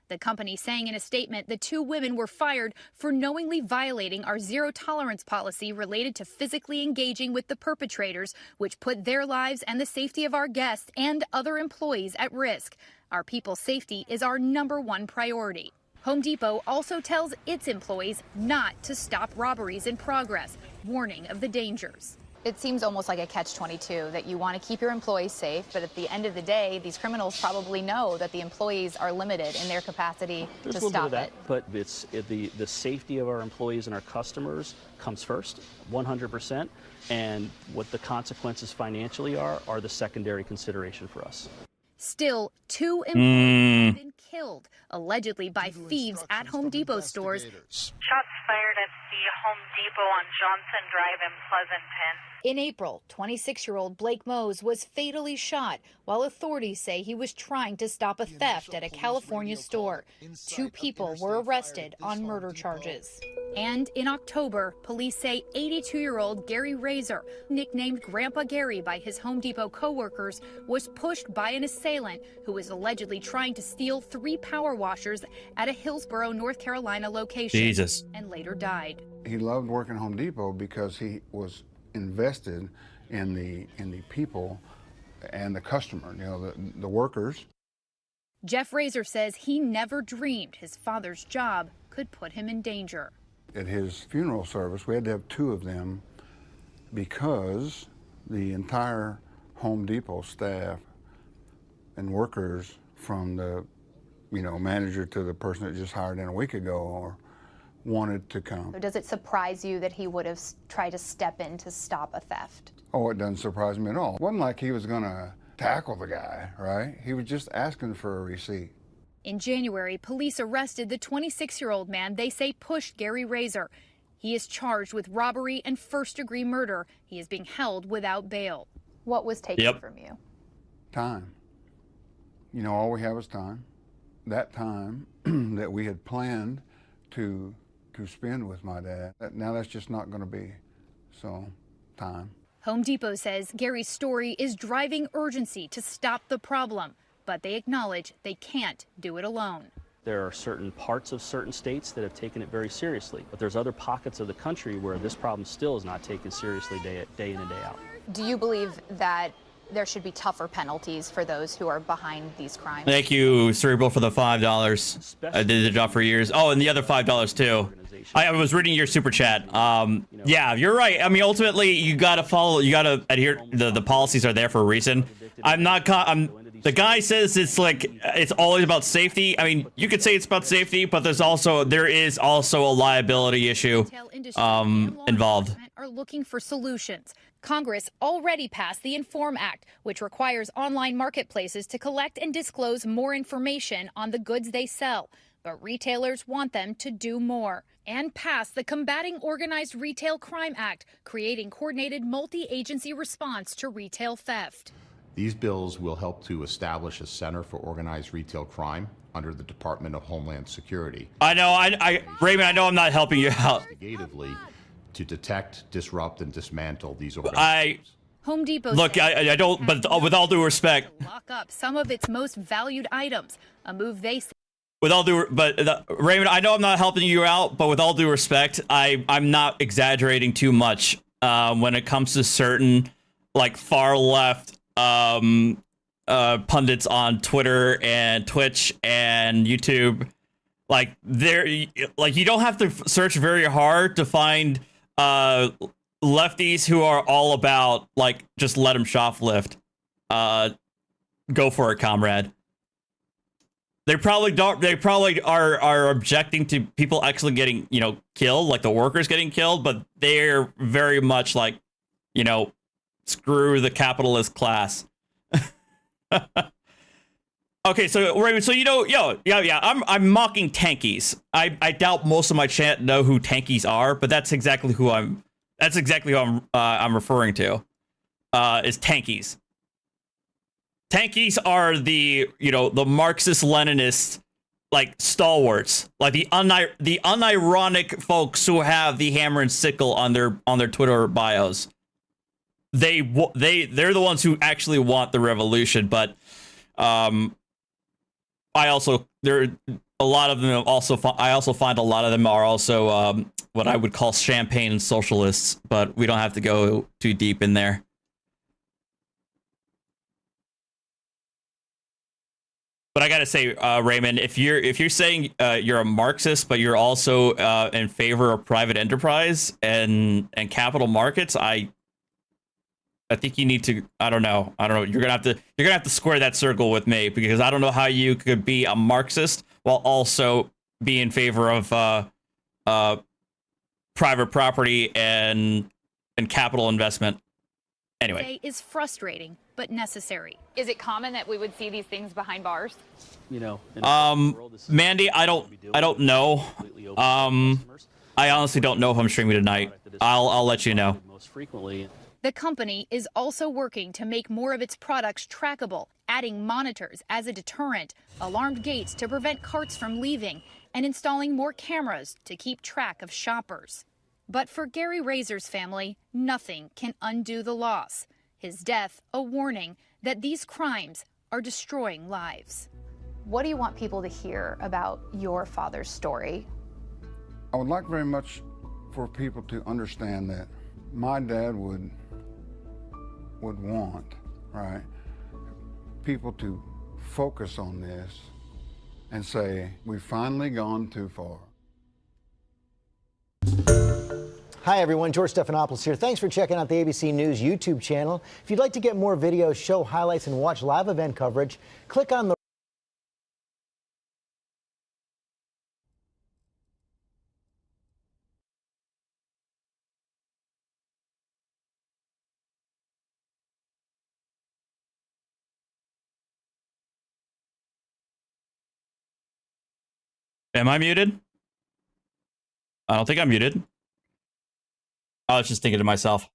The company saying in a statement the 2 women were fired for knowingly violating our zero-tolerance policy related to physically engaging with the perpetrators, which put their lives and the safety of our guests and other employees at risk. Our people's safety is our #1 priority. Home Depot also tells its employees not to stop robberies in progress, warning of the dangers. It seems almost like a catch-22 that you want to keep your employees safe, but at the end of the day, these criminals probably know that the employees are limited in their capacity There's to a little stop bit of that, it. but the safety of our employees and our customers comes first, 100%, and what the consequences financially are the secondary consideration for us. Still, 2 employees have been killed, allegedly by thieves at Home Depot stores. Shots fired at the Home Depot on Johnson Drive in Pleasant Pen. In April, 26-year-old Blake Mose was fatally shot while authorities say he was trying to stop a theft at a California store. 2 people were arrested on murder charges. And in October, police say 82-year-old Gary Razor, nicknamed Grandpa Gary by his Home Depot coworkers, was pushed by an assailant who was allegedly trying to steal 3 power washers at a Hillsborough, North Carolina location. Jesus. And later died. He loved working at Home Depot because he was invested in the people and the customer, you know, the workers. Jeff Razor says he never dreamed his father's job could put him in danger. At his funeral service, we had to have 2 of them because the entire Home Depot staff and workers, from the manager to the person that just hired in a week ago, or wanted to come. So does it surprise you that he would have tried to step in to stop a theft? Oh, it doesn't surprise me at all. It wasn't like he was going to tackle the guy, right? He was just asking for a receipt. In January, police arrested the 26-year-old man they say pushed Gary Razor. He is charged with robbery and first-degree murder. He is being held without bail. What was taken from you? Time. You know, all we have is time. That time that we had planned to spend with my dad. Now that's just not going to be. So, time. Home Depot says Gary's story is driving urgency to stop the problem, but they acknowledge they can't do it alone. There are certain parts of certain states that have taken it very seriously, but there's other pockets of the country where this problem still is not taken seriously day in and day out. Do you believe that there should be tougher penalties for those who are behind these crimes? Thank you, Cerebral, for the $5. I did the job for years. Oh, and the other $5 too. I was reading your super chat. Yeah, you're right. I mean, ultimately, you gotta follow. You gotta adhere. The policies are there for a reason. The guy says it's like it's always about safety. I mean, you could say it's about safety, but there is also a liability issue involved. Are looking for solutions. Congress already passed the Inform Act, which requires online marketplaces to collect and disclose more information on the goods they sell. But retailers want them to do more. And passed the Combating Organized Retail Crime Act, creating coordinated multi-agency response to retail theft. These bills will help to establish a Center for Organized Retail Crime under the Department of Homeland Security. I know, Raymond, I know I'm not helping you out. Investigatively, to detect, disrupt, and dismantle these organizations. Home Depot. Look, I don't, but with all due respect, lock up some of its most valued items, a move they say. with all due, Raymond, I know I'm not helping you out, but with all due respect, I'm not exaggerating too much when it comes to certain like far left pundits on Twitter and Twitch and YouTube. Like you don't have to search very hard to find lefties who are all about like just let them shoplift. Go for it, comrade. They probably don't. They probably are objecting to people actually getting killed, like the workers getting killed, but they're very much like screw the capitalist class. Okay, so Raymond, so I'm mocking tankies. I doubt most of my chat know who tankies are, but that's exactly who I'm referring to. Is tankies. Tankies are the Marxist-Leninist like stalwarts, like the unironic folks who have the hammer and sickle on their Twitter bios. They're the ones who actually want the revolution, but I also find a lot of them are also what I would call champagne socialists, but we don't have to go too deep in there. But I gotta say, Raymond, if you're saying you're a Marxist, but you're also in favor of private enterprise and capital markets, I think you need to. I don't know. You're gonna have to square that circle with me, because I don't know how you could be a Marxist while also be in favor of private property and capital investment. Anyway, is frustrating but necessary. Is it common that we would see these things behind bars? Mandy, I don't know. I honestly don't know if I'm streaming tonight. I'll let you know. The company is also working to make more of its products trackable, adding monitors as a deterrent, alarmed gates to prevent carts from leaving, and installing more cameras to keep track of shoppers. But for Gary Razor's family, nothing can undo the loss. His death, a warning that these crimes are destroying lives. What do you want people to hear about your father's story? I would like very much for people to understand that my dad would want, right, people to focus on this and say, we've finally gone too far. Hi everyone, George Stephanopoulos here. Thanks for checking out the ABC News YouTube channel. If you'd like to get more videos, show highlights, and watch live event coverage, click on the Am I muted? I don't think I'm muted. I was just thinking to myself.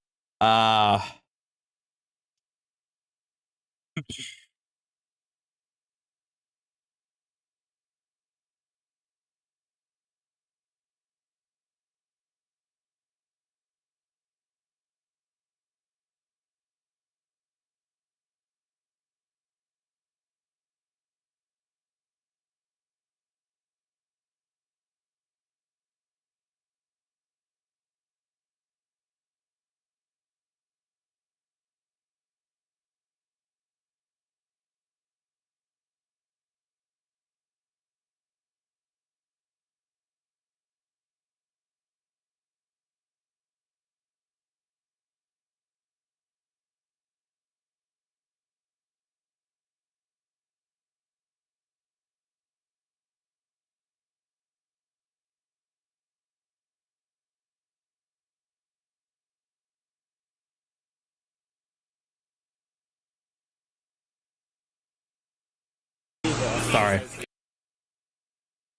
Sorry.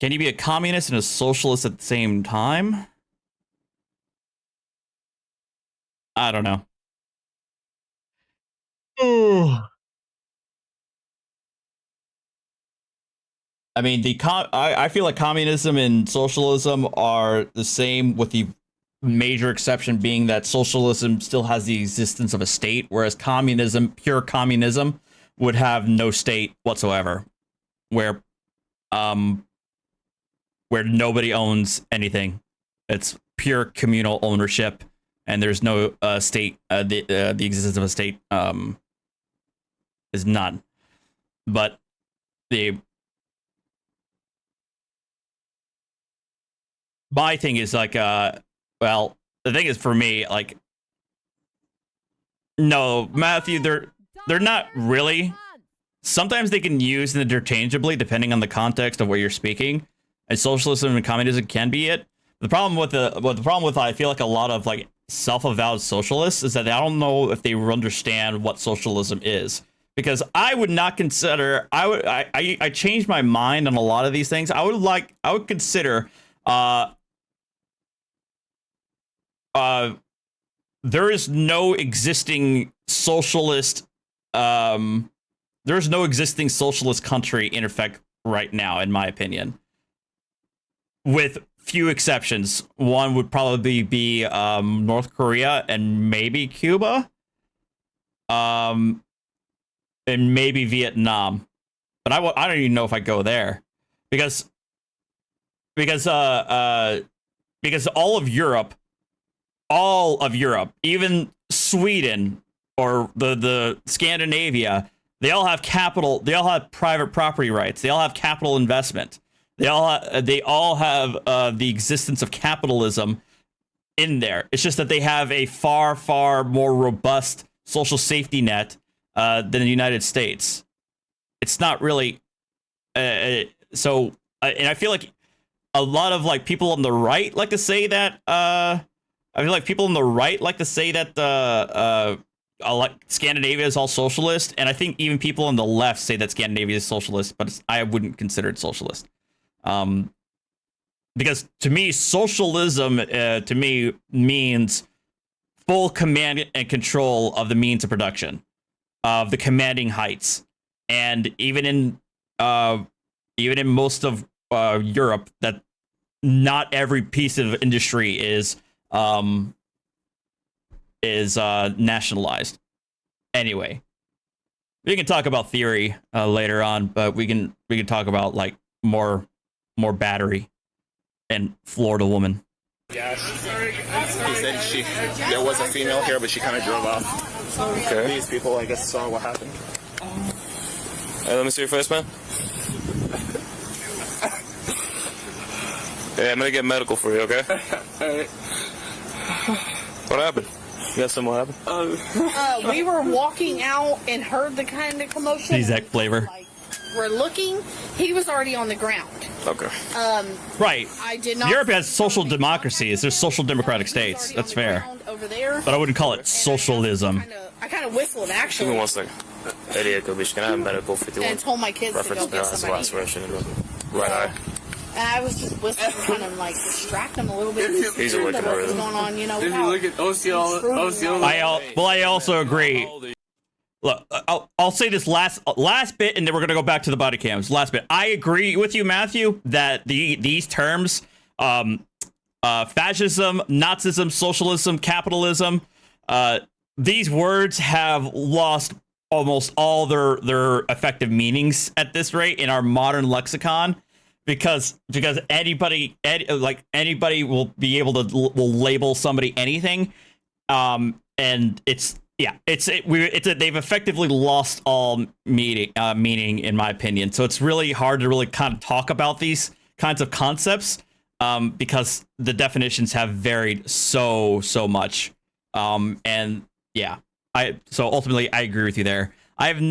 Can you be a communist and a socialist at the same time? I don't know. I mean, I feel like communism and socialism are the same, with the major exception being that socialism still has the existence of a state, whereas communism, pure communism, would have no state whatsoever, where nobody owns anything. It's pure communal ownership, and there's no state. The existence of a state is none. But my thing is like, well, the thing is for me, like, no, Matthew, they're not really. Sometimes they can use interchangeably depending on the context of where you're speaking, and socialism and communism can be it. The problem with I feel like a lot of like self-avowed socialists is that I don't know if they understand what socialism is, because I would not consider. I changed my mind on a lot of these things. I would consider. There is no existing socialist. There's no existing socialist country in effect right now, in my opinion, with few exceptions. One would probably be North Korea and maybe Cuba, and maybe Vietnam. But I don't even know if I go there, because all of Europe, even Sweden or the Scandinavia, they all have capital. They all have private property rights. They all have capital investment. They all have the existence of capitalism in there. It's just that they have a far, far more robust social safety net than the United States. It's not really so. And I feel like a lot of like people on the right like to say that. I feel like people on the right like to say that like Scandinavia is all socialist, and I think even people on the left say that Scandinavia is socialist, but I wouldn't consider it socialist. Because to me, socialism to me means full command and control of the means of production, of the commanding heights, and even in most of Europe, that not every piece of industry is nationalized. Anyway, we can talk about theory later on, but we can talk about like more battery and Florida woman. Yeah, he said there was a female here, but she kind of drove off. Okay. These people, I guess, saw what happened. Hey, let me see your face, man. Yeah, I'm gonna get medical for you, okay? Alright. What happened? You got something what happened? We were walking out and heard the kind of commotion. Zach flavor. We're looking. He was already on the ground. Okay. Right. I did not. Europe has social democracies. There's social democratic states. That's fair. Over there. But I wouldn't call it socialism. I kind of whistled actually. Give me 1 second. Idiot, bitch. Can I have medical 51? And told my kids Reference to go get somebody. That's why I shouldn't do it. Right eye. And I was just whistling, kind of like distract him a little bit. He's a wicked what was going on, you know. If you look at OCL, I also agree. Look, I'll say this last bit, and then we're gonna go back to the body cams. Last bit. I agree with you, Matthew, that these terms, fascism, Nazism, socialism, capitalism, these words have lost almost all their effective meanings at this rate in our modern lexicon, because anybody will be able to will label somebody anything, and they've effectively lost all meaning in my opinion. So it's really hard to really kind of talk about these kinds of concepts because the definitions have varied so much. And yeah, so ultimately I agree with you there. I didn't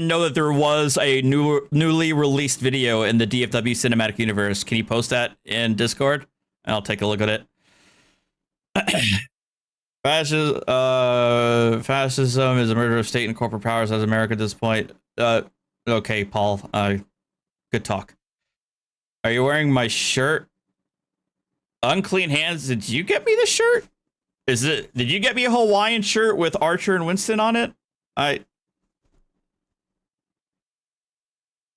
know that there was a newly released video in the DFW cinematic universe. Can you post that in Discord? And I'll take a look at it. Fascism is a murder of state and corporate powers as America at this point. Okay, Paul. Good talk. Are you wearing my shirt? Unclean hands. Did you get me the shirt? Did you get me a Hawaiian shirt with Archer and Winston on it?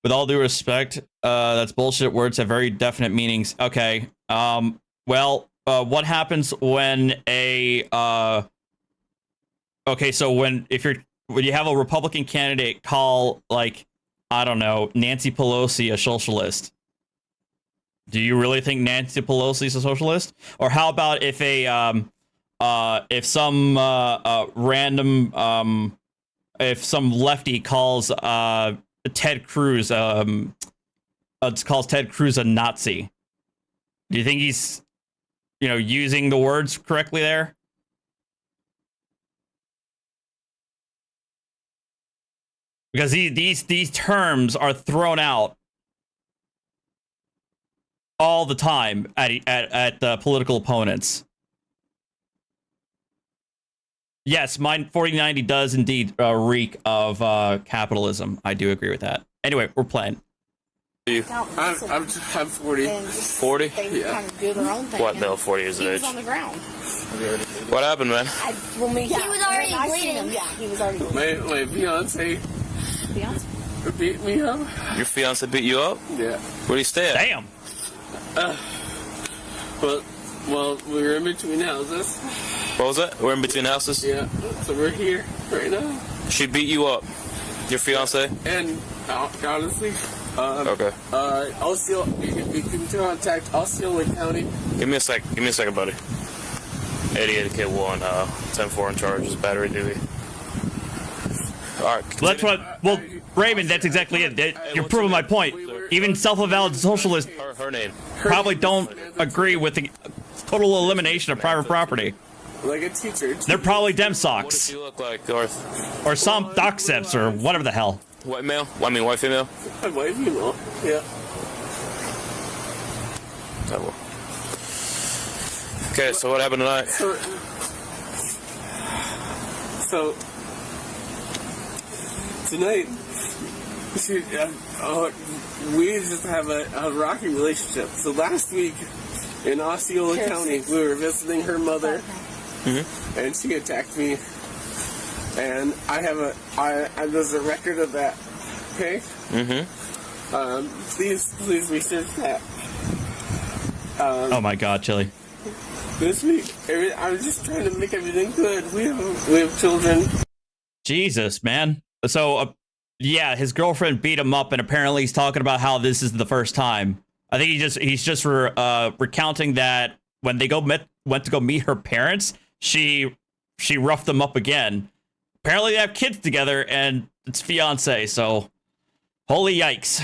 With all due respect, that's bullshit. Words have very definite meanings. Okay. Well, what happens when a okay, so when you have a Republican candidate call, like, I don't know, Nancy Pelosi a socialist? Do you really think Nancy Pelosi is a socialist? Or how about if if some random if some lefty calls Ted Cruz calls Ted Cruz a Nazi? Do you think he's, using the words correctly there? Because these terms are thrown out all the time at the political opponents. Yes, mine 4090 does indeed reek of capitalism. I do agree with that. Anyway, we're playing. I'm 40. 40? They kind of do their own thing. What, Bill? 40 years of age? He was on the ground. What happened, man? He was already bleeding. Yeah, he was already bleeding. My fiance beat me up. Your fiance beat you up? Yeah. Where do you stay at? Damn. Well, we were in between houses. What was that? We're in between houses? Yeah. So we're here right now. She beat you up? Your fiance? And honestly, okay. Osceola, you can contact Osceola County. Give me a second, buddy. 88 kid 1, 10-4 in charge, battery duty. All right. Well, that's what. Well, Raymond, that's exactly it. You're proving my point. Even self-avowed socialists her name probably don't agree with the total elimination of private property. Like a teacher. They're probably dem What socks. does she look like, Garth? Or some doxeps or whatever the hell. White male? I mean, white female? White female, yeah. Okay, so what happened tonight? So tonight, we just have a rocky relationship. So last week in Osceola County, we were visiting her mother, and she attacked me. And there's a record of that. Okay. Please research that. Oh my God, Chili. This week, I'm just trying to make everything good. We have children. Jesus, man. So, yeah, his girlfriend beat him up, and apparently he's talking about how this is the first time. I think he's just recounting that when they went to go meet her parents, she roughed them up again. Apparently they have kids together, and it's fiance. So, holy yikes!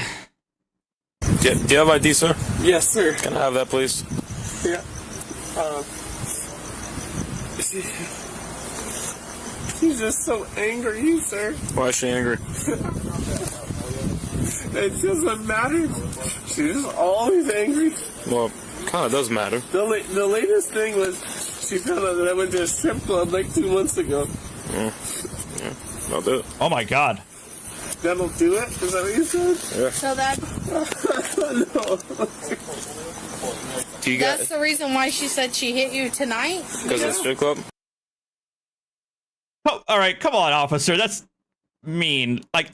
Do you have ID, sir? Yes, sir. Can I have that, please? Yeah. She's just so angry, sir. Why is she angry? It doesn't matter. She's just always angry. Well, kind of does matter. The latest thing was she found out that I went to a strip club like 2 months ago. Yeah, I'll do it. Oh my God. That'll do it? Is that what you said? Yeah. So that that's the reason why she said she hit you tonight? Because of the strip club? Oh, all right, come on, officer. That's mean. Like,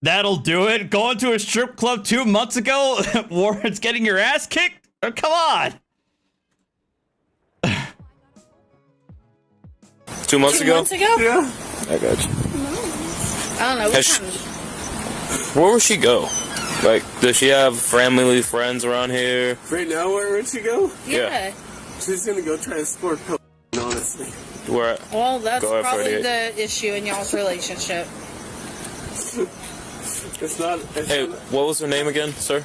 that'll do it? Going to a strip club 2 months ago? Warren's getting your ass kicked? Oh, come on. 2 months ago? 2 months ago? Yeah. I got you. I don't know. Where would she go? Like, does she have family, friends around here? Right now, where would she go? Yeah. She's gonna go try to score honestly. Where? Well, that's probably the issue in y'all's relationship. It's not. Hey, what was her name again, sir?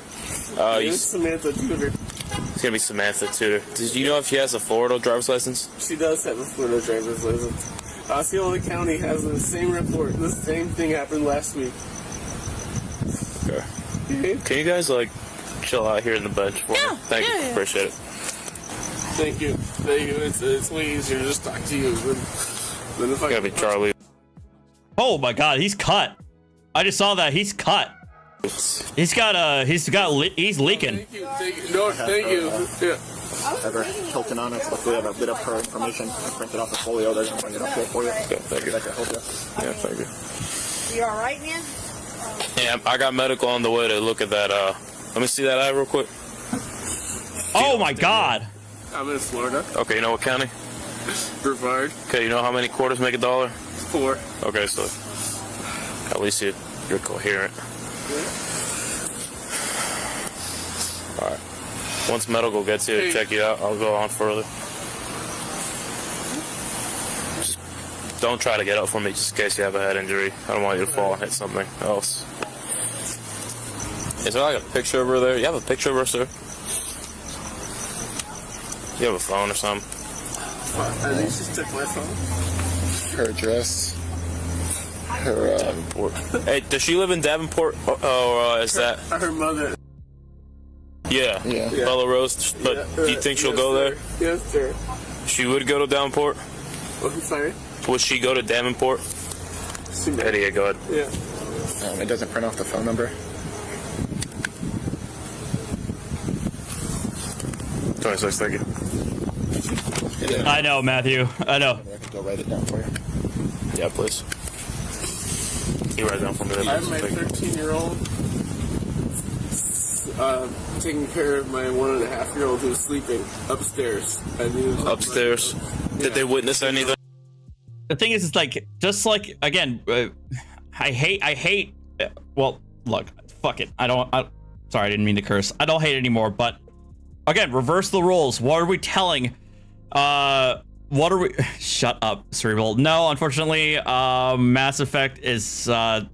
It's Samantha Tudor. It's gonna be Samantha Tudor. Did you know if she has a Florida driver's license? She does have a Florida driver's license. Osceola County has the same report. The same thing happened last week. Okay. Can you guys, like, chill out here in the bench for me? Thank you. Appreciate it. Thank you. It's way easier to just talk to you than if I gotta be Charlie. Oh my God, he's cut. I just saw that. He's cut. He's leaking. Thank you. No, thank you. Yeah. Ever Hilton on it, so we have a bit of her information. I printed off the folio. They're going to bring it up here for you. Yeah, thank you. That can help you. Yeah, thank you. You all right, man? Yeah, I got medical on the way to look at that. Let me see that eye real quick. Oh my God. I'm in Florida. Okay, you know what county? Brevard. Okay, you know how many quarters make $1? 4. Okay, so at least you're coherent. All right. Once medical gets here to check you out, I'll go on further. Just don't try to get up for me just in case you have a head injury. I don't want you to fall and hit something else. Is there like a picture of her there? You have a picture of her, sir? You have a phone or something? I think she just took my phone. Her address. Her, Davenport. Hey, does she live in Davenport? Or is that... Her mother. Yeah. Bella Rose. But do you think she'll go there? Yes, sir. She would go to Davenport? Oh, sorry? Would she go to Davenport? Eddie, go ahead. Yeah. It doesn't print off the phone number. 26, thank you. I know, Matthew. I know. I can go write it down for you. Yeah, please. You write it down for me. I have my 13-year-old taking care of my 1.5-year-old who's sleeping upstairs. Upstairs? Did they witness anything? The thing is, it's like, just like, again, I hate, well, look, fuck it. Sorry, I didn't mean to curse. I don't hate anymore, but again, reverse the rules. What are we telling? What are we? Shut up, Cerebral. No, unfortunately, Mass Effect is, or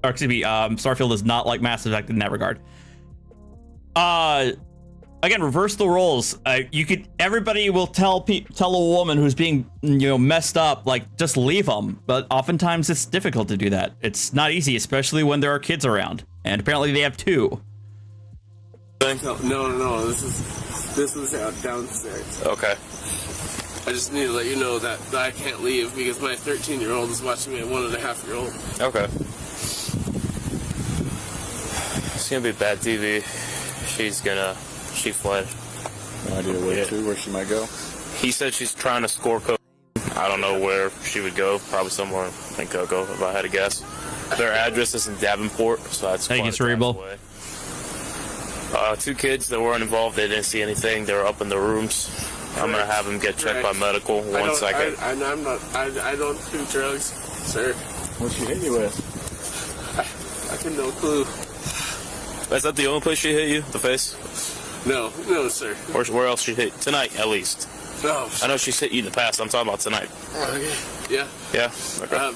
excuse me, Starfield is not like Mass Effect in that regard. Again, reverse the rules. Everybody will tell a woman who's being, messed up, like, just leave them. But oftentimes it's difficult to do that. It's not easy, especially when there are kids around. And apparently they have 2. No. This was out downstairs. Okay. I just need to let you know that I can't leave because my 13-year-old is watching my 1.5-year-old. Okay. It's gonna be bad TV. She fled. No idea where she might go. He said she's trying to score code. I don't know where she would go. Probably somewhere in Cocoa, if I had to guess. Their address is in Davenport, so that's Thank you, Cerebral. 2 kids that weren't involved, they didn't see anything. They were up in their rooms. I'm gonna have them get checked by medical. One second. I don't do drugs, sir. What'd she hit you with? I have no clue. Is that the only place she hit you? The face? No, sir. Where else she hit? Tonight, at least. No. I know she's hit you in the past. I'm talking about tonight. Okay. Yeah. Yeah? Okay.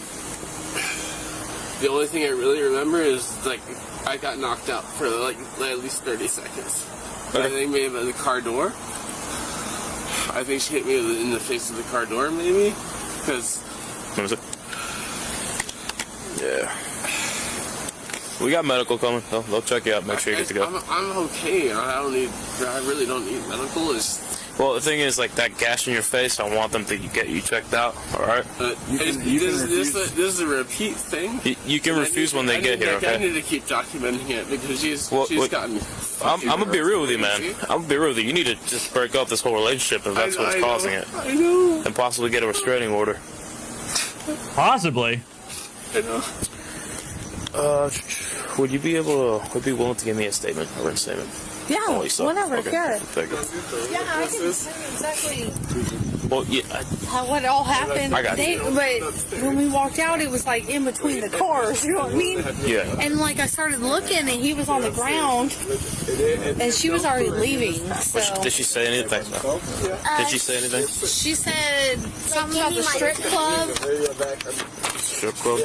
The only thing I really remember is, like, I got knocked out for, like, at least 30 seconds. Okay. I think maybe the car door. I think she hit me in the face of the car door, maybe. Because... What was it? Yeah. We got medical coming. They'll check you out. Make sure you get to go. I'm okay. I really don't need medical. Well, the thing is, like, that gash in your face, I want them to get you checked out, all right? This is a repeat thing? You can refuse when they get here, okay? I need to keep documenting it because she's gotten... I'm going to be real with you, man. I'm going to be real with you. You need to just break up this whole relationship if that's what's causing it. I know. And possibly get a restraining order. Possibly. I know. Would you be willing to give me a statement, a written statement? Yeah, whenever, okay. sure. Thank you. Yeah, I can tell you exactly Well, yeah. what all happened. I got you. But when we walked out, it was like in between the cars, you know what I mean? Yeah. And like I started looking, and he was on the ground, and she was already leaving. So. Did she say anything? Did she say anything? She said something about the strip club. Strip club?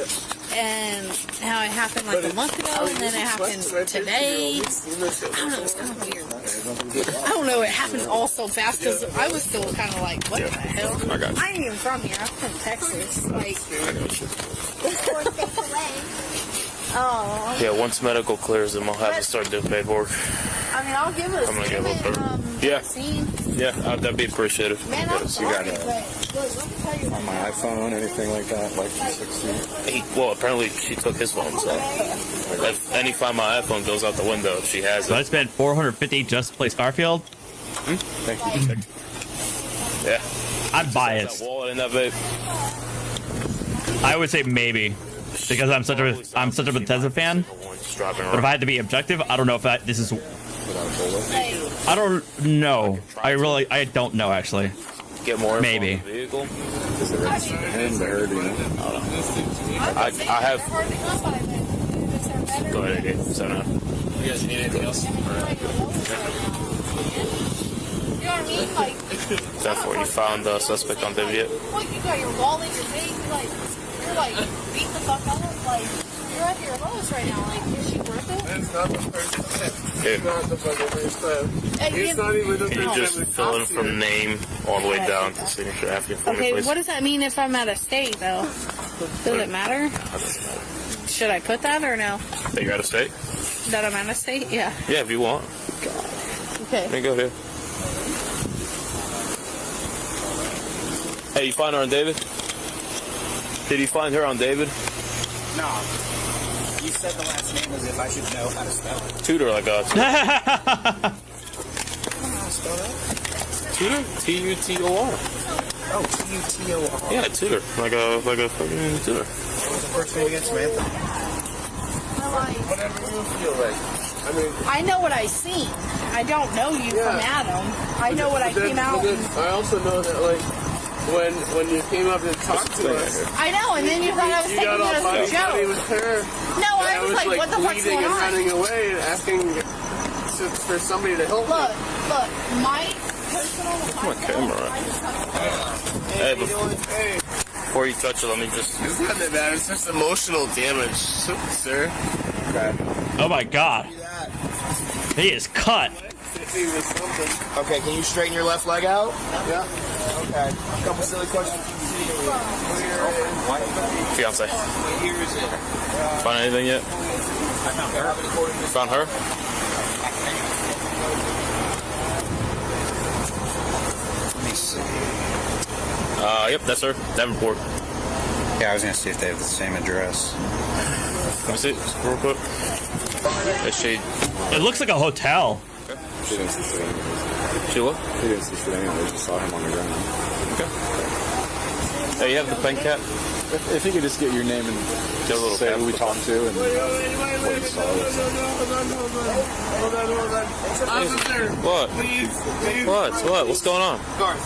And how it happened like a month ago, and then it happened today. I don't know, it's kind of weird. I don't know, it happened all so fast because I was still kind of like, what the hell? I ain't even from here, I'm from Texas. Like, oh. Yeah, once medical clears them, I'll have to start doing paperwork. I mean, I'll give it a vaccine. Yeah, that'd be appreciated. Man, I'm sorry, on my iPhone, anything like that, like 360. Well, apparently she took his phone, so if any find my iPhone goes out the window if she has it. So I spent $450 just to play Starfield. Thank you. Yeah. I'm biased. That wallet in that vape. I would say maybe. because I'm such a Bethesda fan. But if I had to be objective, I don't know if this is. I don't know. I don't know actually. Get more maybe. On the vehicle. I have. Go ahead, Gabe. 7 You guys need anything else? You know what I mean? Like, 10-4. You found the suspect on video yet? what, you got your wallet, your bag, you're like beat the fuck up, like, you're at your lowest right now, like, is she worth it? It's not the first time. Yeah. It's not the fucking first time. It's not even the Can you just fill in from name all the way down to signature after for me, Okay, please? what does that mean if I'm out of state, though? Does it matter? Should I put that or no? That you're out of state? That I'm out of state? Yeah. Yeah, if you want. Okay. There you go, here. Hey, you find her on David? Did you find her on David? No. You said the last name as if I should know how to spell it. Tutor, like a... Tutor? T-U-T-O-R. Oh, T-U-T-O-R. Yeah, tutor. Like a fucking tutor. What was the first name again, Samantha? Whatever you feel like. I mean, I know what I seen. I don't know you from Adam. I know what I came out. I also know that, like, when you came up and talked to us, I know, and then you thought I was taking it as a joke. It was her. No, I was like, what the fuck's bleeding going and on? running away and asking for somebody to help Look, my personal. My camera. Hey, before you touch it, let me just... It's not that bad. It's just emotional damage, sir. Oh my god. He is cut. Okay, can you straighten your left leg out? Yeah. Okay. A couple silly questions. Fiance. Here is it. Find anything yet? I found her. Found her? Let me see. Yep, that's her. Davenport. Yeah, I was gonna see if they have the same address. Let me see, real quick. Is she... It looks like a hotel. Okay. She didn't see shit anyways. She what? She didn't see shit anyways. Just saw him on the ground. Okay. Hey, you have the pen cap? If you could just get your name and just say who we talked to and what you saw. Hold on. Officer. What? Please. What? What's going on? Garth,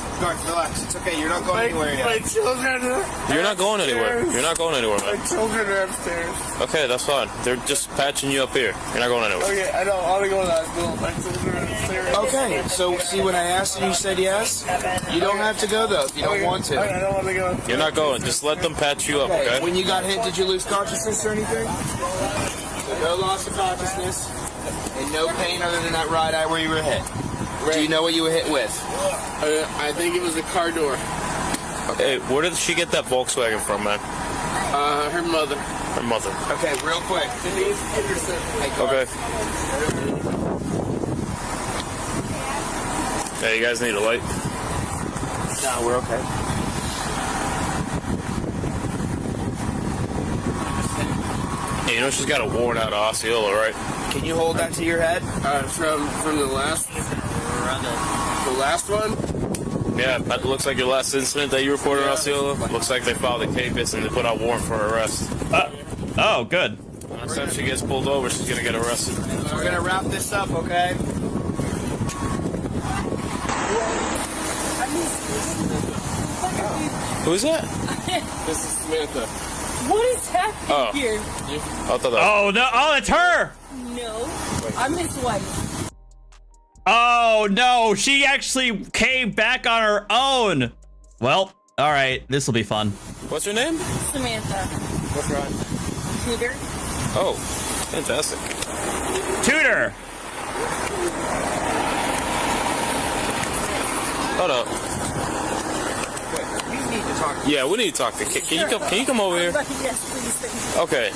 relax. It's okay. You're not going anywhere yet. My children are You're not going anywhere. You're not going anywhere, My man. children are upstairs. Okay, that's fine. They're just patching you up here. You're not going anywhere. Okay, I don't want to go to the hospital. My children are upstairs. Okay, so see when I asked and you said yes? You don't have to go though if you don't want to. I don't want to go. You're not going. Just let them patch you up, okay? When you got hit, did you lose consciousness or anything? So no loss of consciousness and no pain other than that right eye where you were hit. Do you know what you were hit with? I think it was a car door. Hey, where did she get that Volkswagen from, man? Her mother. Her mother. Okay, real quick. Denise Henderson. Okay. Hey, you guys need a light? No, we're okay. Hey, you know she's got a worn out Osceola, right? Can you hold that to your head? From the last one? Yeah, that looks like your last incident that you reported on Osceola. Looks like they filed a case and they put out warrant for arrest. Oh, good. Next time she gets pulled over, she's gonna get arrested. We're gonna wrap this up, okay? Who is that? This is Samantha. What is happening here? I thought that was... Oh, no. Oh, it's her. No, I'm his wife. Oh, no. She actually came back on her own. Well, all right. This will be fun. What's your name? Samantha. What's your name? Peter. Oh, fantastic. Tutor. Hold up. Yeah, we need to talk to. Can you come over here? Yes, please. Okay.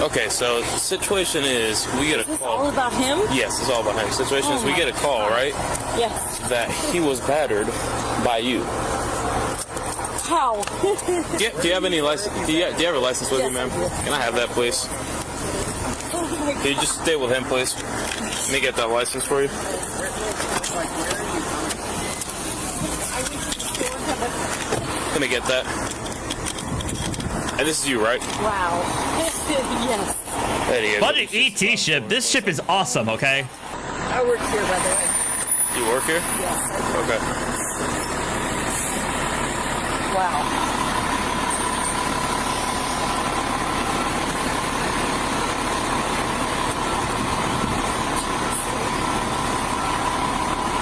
Okay, so the situation is we get a call. All about him? Yes, it's all about him. Situation is we get a call, right? Yes. That he was battered by you. How? Do you have any license? Do you have a license with you, ma'am? Can I have that, please? Can you just stay with him, please? Let me get that license for you. Let me get that. And this is you, right? Wow. Yes. Budget ET ship. This ship is awesome, okay? I work here, by the way. You work here? Yes. Okay. Wow.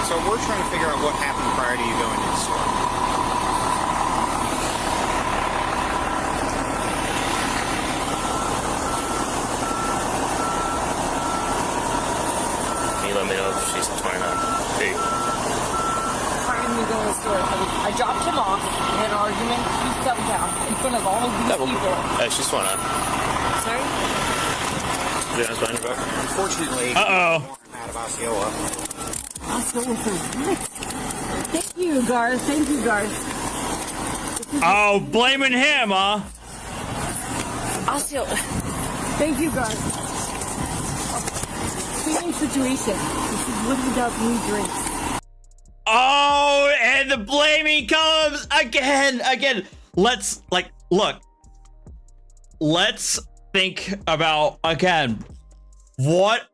So we're trying to figure out what happened prior to you going to the store. Can you let me know if she's 29? Hey. Prior to me going to the store, I dropped him off. We had an argument. He fell down in front of all of these people. Hey, she's 29. Sorry? Yeah, that's behind your back. Unfortunately, uh-oh. Out of Osceola. Thank you, Garth. Thank you, Garth. Oh, blaming him, huh? Osceola. Thank you, Garth. Same situation. This is what he does when he drinks. Oh, and the blaming comes again. Let's look. Let's think about again. What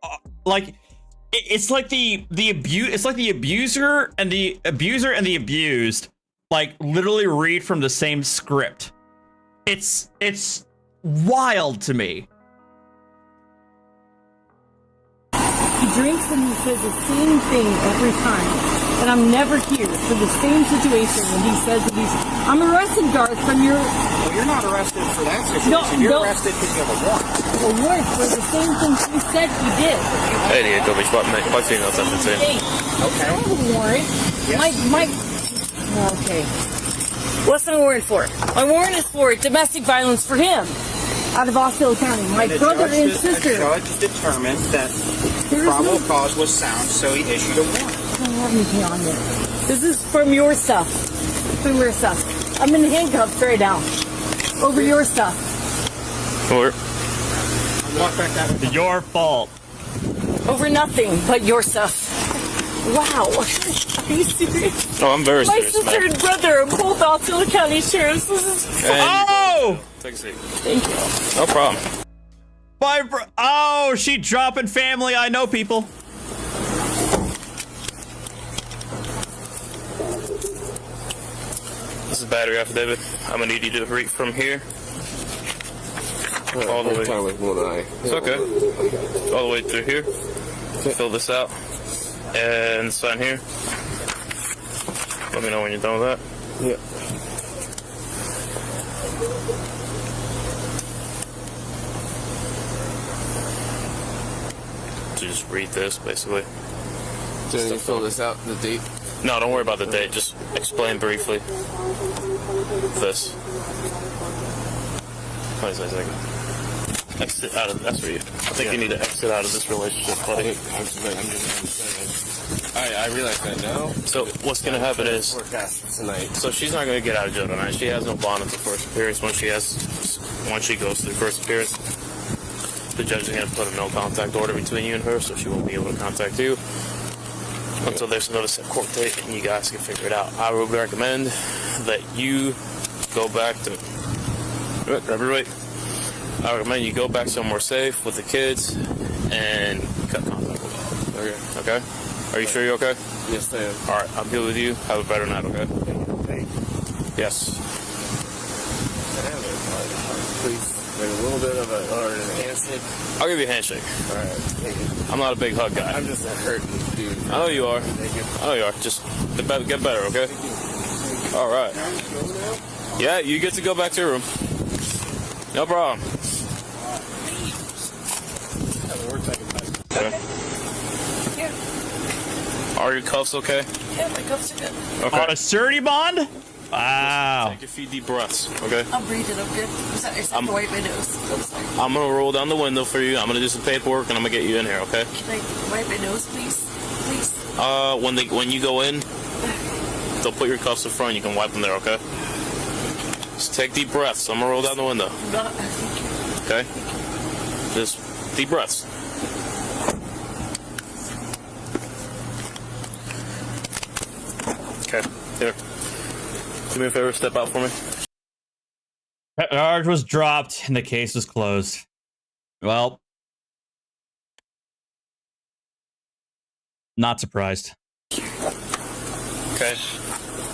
it's like the abuser and the abused like literally read from the same script. It's wild to me. He drinks and he says the same thing every time. And I'm never here for the same situation when he says that I'm arrested, Garth, from your... Well, you're not arrested for that situation. You're arrested because you have a warrant. A warrant for the same thing he said he did. Hey, yeah, go be what female something too. Okay. I don't have a warrant. Yes. Okay. What's my warrant for? My warrant is for domestic violence for him. Out of Osceola County. My brother and sister. The judge determined that probable cause was sound, so he issued a warrant. I don't have anything on there. This is from your stuff. From your stuff. I'm in handcuffs right now. Over your stuff. Or your fault. Over nothing but your stuff. Wow. Are you serious? Oh, I'm very serious, My sister and brother are both Osceola County sheriffs. This is Oh! Take a seat. Thank you. No problem. Oh, she dropping family. I know people. This is battery affidavit. I'm gonna need you to read from here. All the way. It's okay. All the way through here. Fill this out. And sign here. Let me know when you're done with that. Yeah. So just read this, basically. So you fill this out, the date? No, don't worry about the date. Just explain briefly this. 20 seconds. Exit out of that's for you. I think you need to exit out of this relationship, buddy. I realize that now. So what's gonna happen is tonight. So she's not gonna get out of jail tonight. She has no bond until first appearance. Once she goes through first appearance, the judge is gonna put a no contact order between you and her, so she won't be able to contact you until there's another set court date, and you guys can figure it out. I would recommend that you go back to grab your weight. I recommend you go back somewhere safe with the kids and cut contact with them. Okay? Are you sure you're okay? Yes, I am. Alright, I'm here with you. Have a better night, okay? Yes. Please, like a little bit of a handshake. I'll give you a handshake. Alright, thank you. I'm not a big hug guy. I'm just a hurting dude. I know you are. Thank you. I know you are. Just get better, okay? Alright. Yeah, you get to go back to your room. No problem. Okay. Are your cuffs okay? Yeah, my cuffs are good. Okay. A surety bond? Wow. Take a few deep breaths, okay? I'm breathing, I'm good. I'm sorry, I just have to wipe my nose. I'm sorry. I'm gonna roll down the window for you. I'm gonna do some paperwork and I'm gonna get you in here, okay? Can I wipe my nose, please? Please. When you go in, they'll put your cuffs in front. You can wipe them there, okay? Just take deep breaths. I'm gonna roll down the window. Okay? Just deep breaths. Okay, here. Do me a favor, step out for me. Charge was dropped and the case was closed. Well, not surprised. Okay,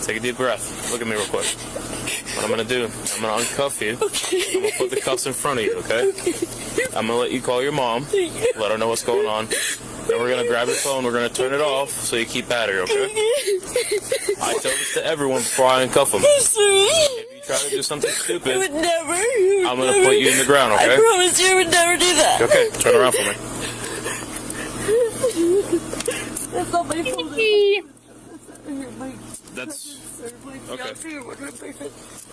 take a deep breath. Look at me real quick. What I'm gonna do, I'm gonna uncuff you. I'm gonna put the cuffs in front of you, okay? I'm gonna let you call your mom, let her know what's going on. Then we're gonna grab your phone, we're gonna turn it off so you keep at her, okay? I tell this to everyone before I uncuff them. If you try to do something stupid, I would never. I'm gonna put you in the ground, okay? I promise you I would never do that. Okay, turn around for me. That's not my fault. That's okay.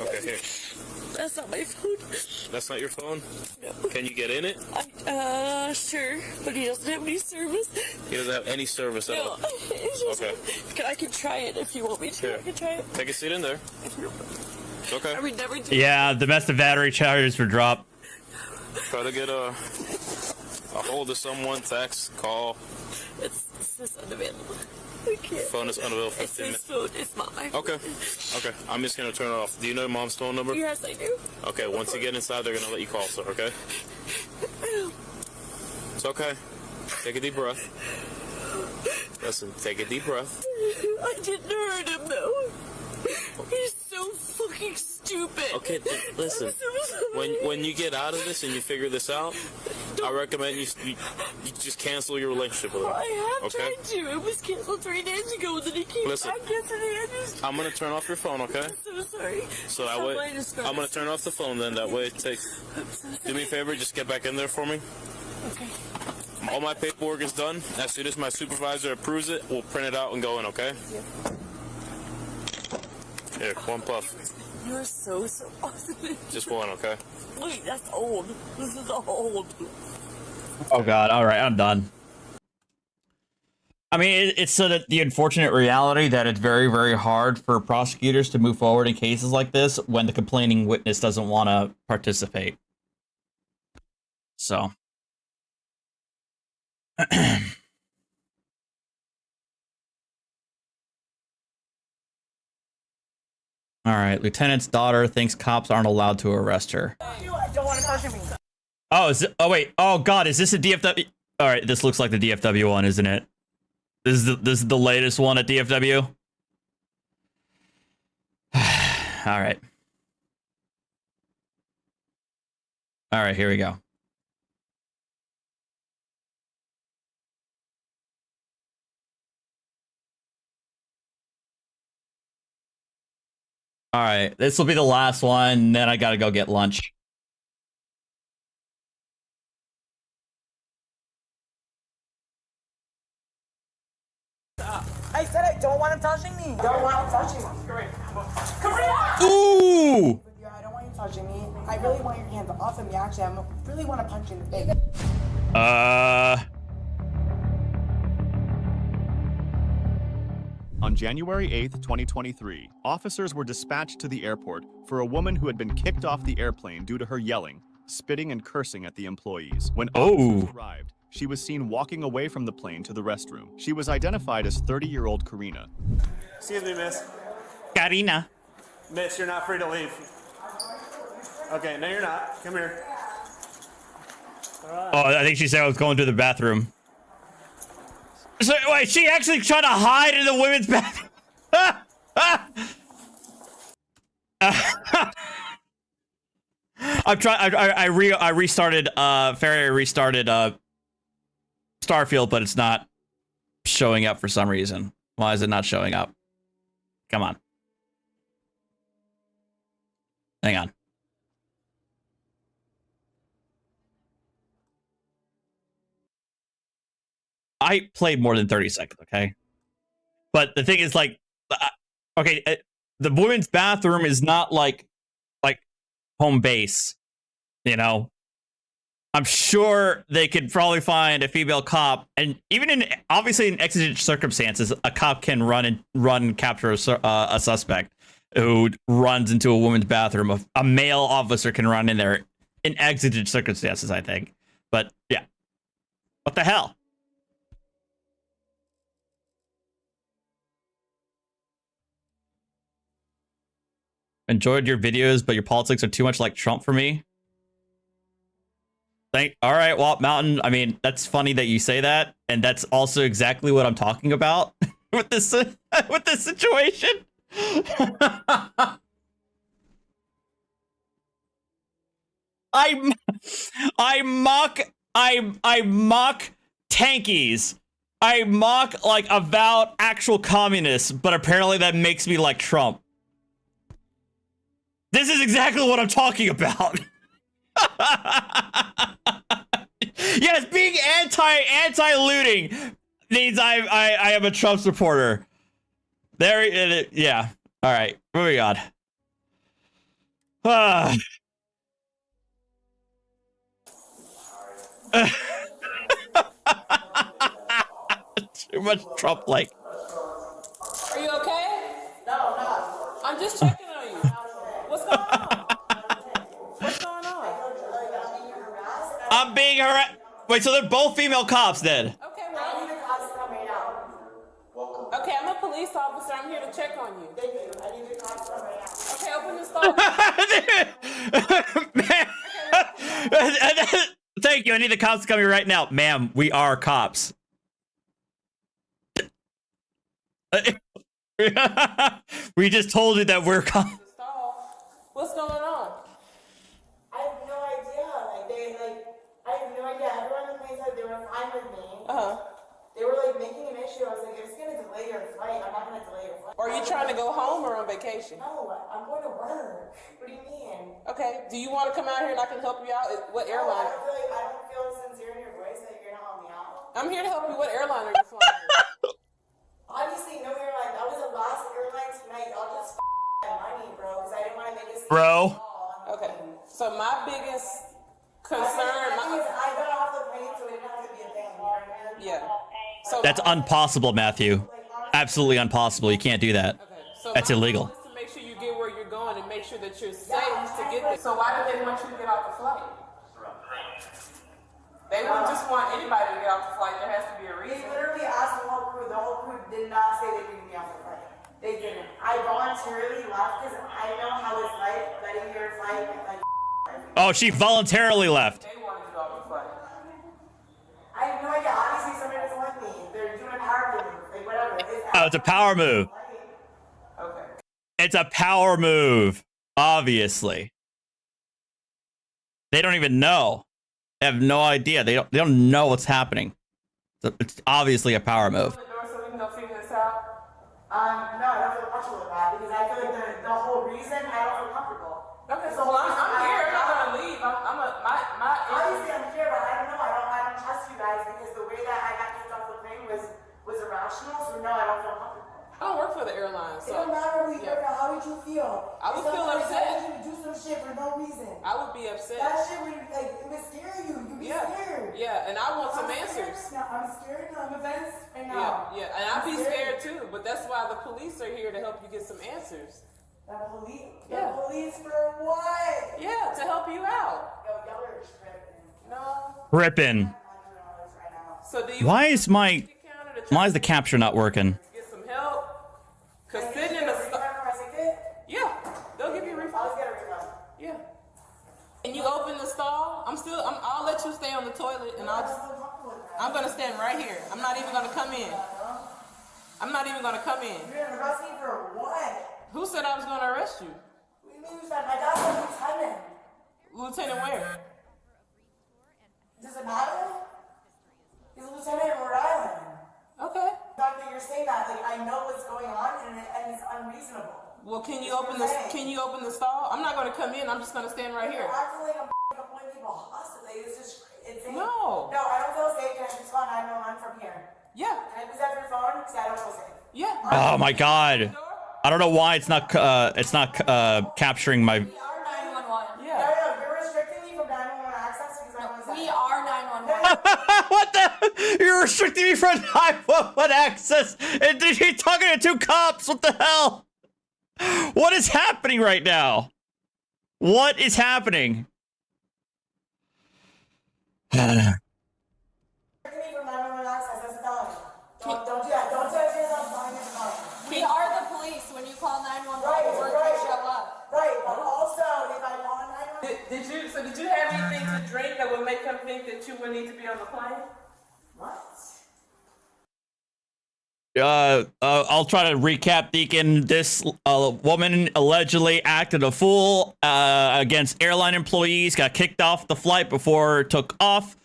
Okay, here. That's not my phone. That's not your phone? No. Can you get in it? Sure, but he doesn't have any service. He doesn't have any service at all. Okay. I can try it if you want me to. Here. I can try it. Take a seat in there. Okay. I would never do Yeah, domestic battery charges were dropped. Try to get a hold of someone, text, call. It's just unavailable. I can't. Phone is unavailable. It's 15 his minutes. phone. It's not my phone. Okay. Okay. I'm just gonna turn it off. Do you know your mom's phone number? Yes, I do. Okay. Once you get inside, they're gonna let you call, sir. Okay. It's okay. Take a deep breath. Listen. Take a deep breath. I didn't hurt him though. He's so fucking stupid. Okay, listen. When you get out of this and you figure this out, I recommend you just cancel your relationship with him. I have Okay? tried to. It was canceled 3 days ago, and then he came Listen. back yesterday. I'm gonna turn off your phone, okay? I'm so sorry. So that way, I'm gonna turn off the phone. Then that way, do me a favor, just get back in there for me. Okay. All my paperwork is done. As soon as my supervisor approves it, we'll print it out and go in, okay? Yeah. Here, one puff. You're so awesome. Just one, okay? Wait, that's old. This is old. Oh god, alright, I'm done. I mean, it's sort of the unfortunate reality that it's very, very hard for prosecutors to move forward in cases like this when the complaining witness doesn't want to participate. So. Alright, lieutenant's daughter thinks cops aren't allowed to arrest her. I don't want to touch me. Oh, oh wait, oh god, is this a DFW? Alright, this looks like the DFW one, isn't it? This is the latest one at DFW? Alright. Alright, here we go. Alright, this will be the last one, then I gotta go get lunch. I said I don't want him touching me. Don't want him touching me. Come here. Ooh! I don't want you touching me. I really want your hands off of me. Actually, I really want to punch you in the face. On January 8th, 2023, officers were dispatched to the airport for a woman who had been kicked off the airplane due to her yelling, spitting, and cursing at the employees. When officers arrived, she was seen walking away from the plane to the restroom. She was identified as 30-year-old Karina. Excuse me, miss. Karina. Miss, you're not free to leave. Okay, no, you're not. Come here. Oh, I think she said I was going to the bathroom. So, wait, she actually tried to hide in the women's bathroom? I'm trying. I restarted. Ferry restarted. Starfield, but it's not showing up for some reason. Why is it not showing up? Come on. Hang on. I played more than 30 seconds, okay? But the thing is, like, okay, the women's bathroom is not like home base, you know? I'm sure they could probably find a female cop, and even in, obviously in exigent circumstances, a cop can run and capture a suspect who runs into a woman's bathroom. A male officer can run in there in exigent circumstances, I think. But, yeah. What the hell? Enjoyed your videos, but your politics are too much like Trump for me. All right, well, Mountain, I mean, that's funny that you say that, and that's also exactly what I'm talking about with this with this situation. I mock tankies. I mock like avowed actual communists, but apparently that makes me like Trump. This is exactly what I'm talking about. Yes, being anti-looting means I am a Trump supporter. There, yeah. All right, moving on. Too much Trump like. Are you okay? No. I'm just checking on you. What's going on? What's going on? I'm being harassed. Wait, so they're both female cops then? Okay, well. Okay, I'm a police officer. I'm here to check on you. Thank you. I need the cops coming out. Okay, open the store. Thank you. I need the cops coming right now. Ma'am, we are cops. We just told you that we're cops. What's going on? I have no idea. I have no idea. Everyone in the place said they were fine with me. They were like making an issue. I was like, it's gonna delay your flight. I'm not gonna delay your flight. Are you trying to go home or on vacation? No, I'm going to work. What do you mean? Okay. Do you want to come out here and I can help you out? What airline? I don't feel sincere in your voice that you're gonna help me out. I'm here to help you. What airline are you flying? Obviously, no airline. That was the last airline tonight. Y'all just money, bro, because I didn't want to make it. Bro. Okay. So my biggest concern. I got off the plane, so it didn't have to be a thing. You know what I mean? Yeah. So That's impossible, Matthew. Absolutely impossible. You can't do that. Okay. So That's illegal. To make sure you get where you're going and make sure that you're safe to get there. So why do they want you to get off the flight? They wouldn't just want anybody to get off the flight. There has to be a reason. They literally asked the whole crew. The whole crew did not say they needed me off the flight. They didn't. I voluntarily left because I know how it's like letting your flight like. Oh, she voluntarily left. They wanted you off the flight. I have no idea. Obviously, somebody doesn't like me. They're doing a power move, like whatever. Oh, it's a power move. Okay. It's a power move. Obviously. They don't even know. They have no idea. They don't know what's happening. So it's obviously a power move. So we can go figure this out. No, I don't feel comfortable with that because I feel like the whole reason I don't feel comfortable. Okay, so I'm here. I'm not gonna leave. Obviously, I'm here, but I don't know. I don't trust you guys because the way that I got kicked off the plane was irrational. So no, I don't feel comfortable. I don't work for the airline. So it don't matter who you work for. How would you feel? I would feel upset. I you to do some shit for no reason. I would be upset. That shit would it would scare you. You'd be scared. Yeah, and I want some answers. No, I'm scared. No, I'm offense right now. Yeah, and I'd be scared too. But that's why the police are here to help you get some answers. The police? Yeah. The police for what? Yeah, to help you out. Yo, y'all are tripping. No. Ripping. So do you? Why is the capture not working? Get some help. Cause sitting in the yeah, they'll give you a refund. I'll get a refund. Yeah. Can you open the stall? I'll let you stay on the toilet, and I'm gonna stand right here. I'm not even gonna come in. I'm not even gonna come in. You're gonna arrest me for what? Who said I was gonna arrest you? What do you mean you said? My dad's a lieutenant. Lieutenant where? Does it matter? He's a lieutenant in Rhode Island. Okay. The fact that you're saying that, like, I know what's going on, and it's unreasonable. Well, can you open the stall? I'm not gonna come in. I'm just gonna stand right here. You're acting like I'm pulling people hostage. Like, it's just insane. No. No, I don't feel safe. Can I just call 911 from here? Yeah. Can I please have your phone? Because I don't feel safe. Yeah. Oh my god. I don't know why it's not capturing my. We are 911. Yeah. No, you're restricting me from 911 access because I want to. We are 911. What the? You're restricting me from 911 access. And he's talking to two cops. What the hell? What is happening right now? What is happening? Don't do that. Don't touch yourself behind your phone. We are the police. When you call 911, we're going to show up. Right. Did you have anything to drink that would make him think that you would need to be on the plane? What? I'll try to recap, Deacon. This woman allegedly acted a fool against airline employees, got kicked off the flight before it took off,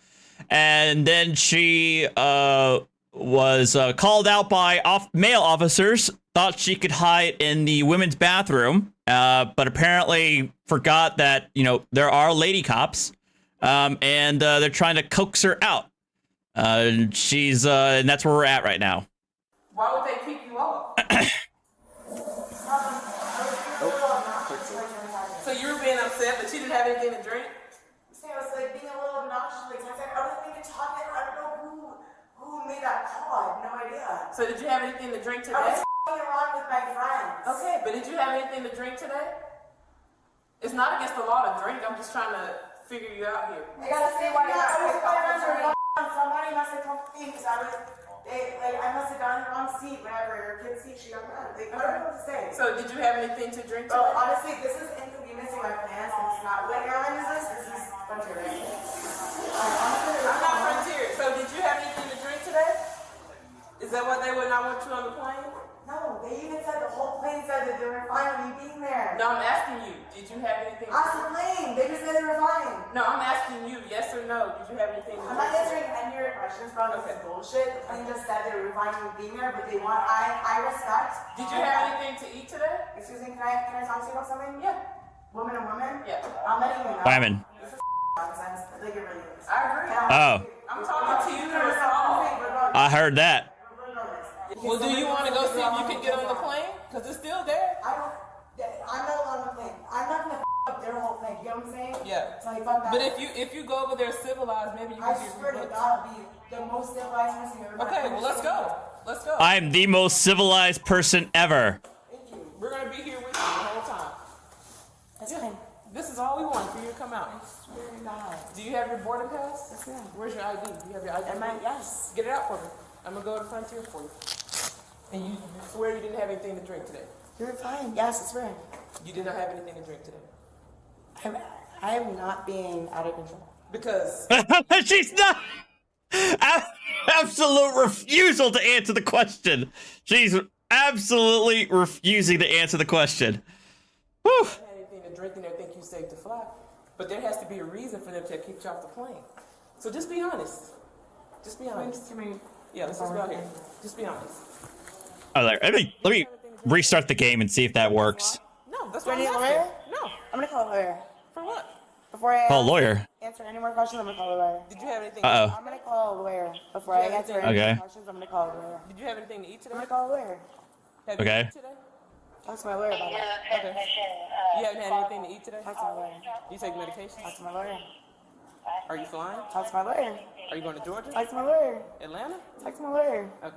and then she was called out by male officers, thought she could hide in the women's bathroom, but apparently forgot that, you know, there are lady cops, and they're trying to coax her out. And that's where we're at right now. Why would they keep you off? So you were being upset, but you didn't have anything to drink? See, I was like being a little obnoxious. Like, I wasn't even talking. I don't know who made that call. I have no idea. So did you have anything to drink today? I was around with my friends. Okay, but did you have anything to drink today? It's not against the law to drink. I'm just trying to figure you out here. I gotta see why somebody must have come in because I must have gotten the wrong seat whenever your kid's seat she got mad. Like, I don't know what to say. So did you have anything to drink today? Well, honestly, this is inconveniencing my plans, and it's not. What airline is this? This is Frontier. I'm not Frontier. So did you have anything to drink today? Is that what they would not want you on the plane? No, they even said the whole plane said that they were fine with me being there. No, I'm asking you. Did you have anything? Ask the plane. They just said they were fine. No, I'm asking you. Yes or no? Did you have anything to drink? I'm not answering any of your questions, bro. This is bullshit. The plane just said they were fine with being there, but they want. I respect. Did you have anything to eat today? Excuse me. Can I talk to you about something? Yeah. Woman and woman. Yeah. I'm letting you know. Wyman. This is nonsense. Like it really is. I agree. Oh. I'm talking to you through the phone. I heard that. Well, do you want to go see if you can get on the plane? Because it's still there. I'm not allowed on the plane. I'm not going to up their whole thing. You know what I'm saying? Yeah. So like, fuck that. But if you go over there civilized, maybe you can get swear to God, I'll be the most civilized person you ever met. Okay, well, let's go. Let's go. I'm the most civilized person ever. Thank you. We're going to be here with you the whole time. That's fine. This is all we want for you to come out. I swear to God. Do you have your boarding pass? Yes, ma'am. Where's your ID? Do you have your ID? Yes. Get it out for me. I'm going to go to Frontier for you. And you swear you didn't have anything to drink today? You're fine. Yes, I swear. You did not have anything to drink today? I am not being out of control. Because... She's not... Absolute refusal to answer the question. She's absolutely refusing to answer the question. Whew. If you had anything to drink and they think you safe to fly. But there has to be a reason for them to kick you off the plane. So just be honest. Just be honest. Yeah, let's just go out here. Just be honest. All right, let me restart the game and see if that works. No, that's what I'm asking. Lawyer? No. I'm going to call a lawyer. For what? Before I Call a lawyer. Answer any more questions, I'm going to call a lawyer. Did you have anything? Uh-oh. I'm going to call a lawyer. Before I answer any more questions, I'm going to call a lawyer. Did you have anything to eat today? I'm going to call a lawyer. Have you eaten today? Talk to my lawyer about it. Okay. You haven't had anything to eat today? Talk to my lawyer. You take medication? Talk to my lawyer. Are you flying? Talk to my lawyer. Are you going to Georgia? Talk to my lawyer. Atlanta? Talk to my lawyer. Okay.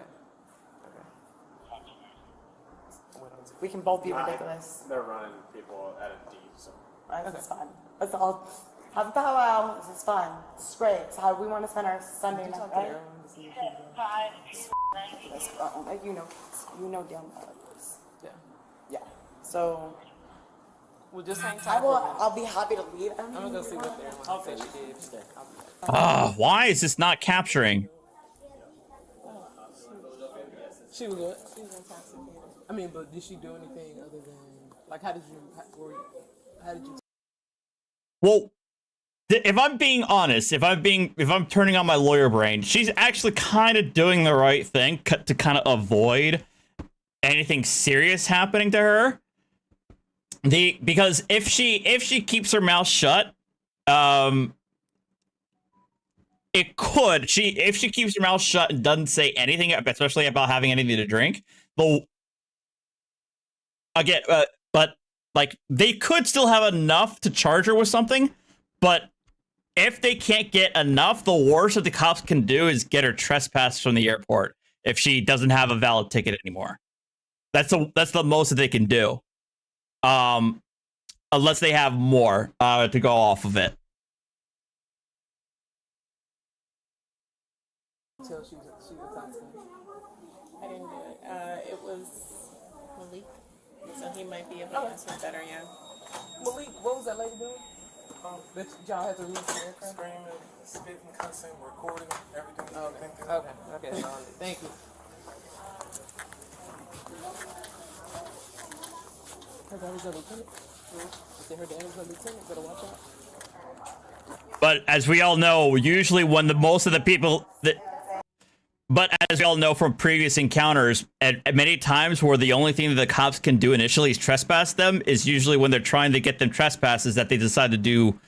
We can both be ridiculous. They're running people at a D, so. That's fun. That's all. Have a powwow. This is fun. It's great. It's how we want to spend our Sunday night, right? Like you know damn well it is. Yeah. Yeah. So. Well, just hang tight. I'll be happy to leave. I'm gonna go see what they're saying she did today. Why is this not capturing? She was good. She was intoxicated. I mean, but did she do anything other than like how did you? Well, if I'm being honest, if I'm turning on my lawyer brain, she's actually kind of doing the right thing to kind of avoid anything serious happening to her. Because if she keeps her mouth shut, it could. If she keeps her mouth shut and doesn't say anything, especially about having anything to drink, but like they could still have enough to charge her with something. But if they can't get enough, the worst that the cops can do is get her trespassed from the airport if she doesn't have a valid ticket anymore. That's the most that they can do. Unless they have more to go off of it. Until she was intoxicated. I didn't do it. It was Malik, so he might be able to answer better. Yeah. Malik, what was that lady doing? But y'all have to read the Screaming, spitting, cussing, recording, everything. Okay, thank you. Her daddy's a lieutenant. Her daddy's a lieutenant, better watch out. But as we all know, usually when most of the people that, but as we all know from previous encounters, at many times where the only thing that the cops can do initially is trespass them, is usually when they're trying to get them trespasses that they decide to do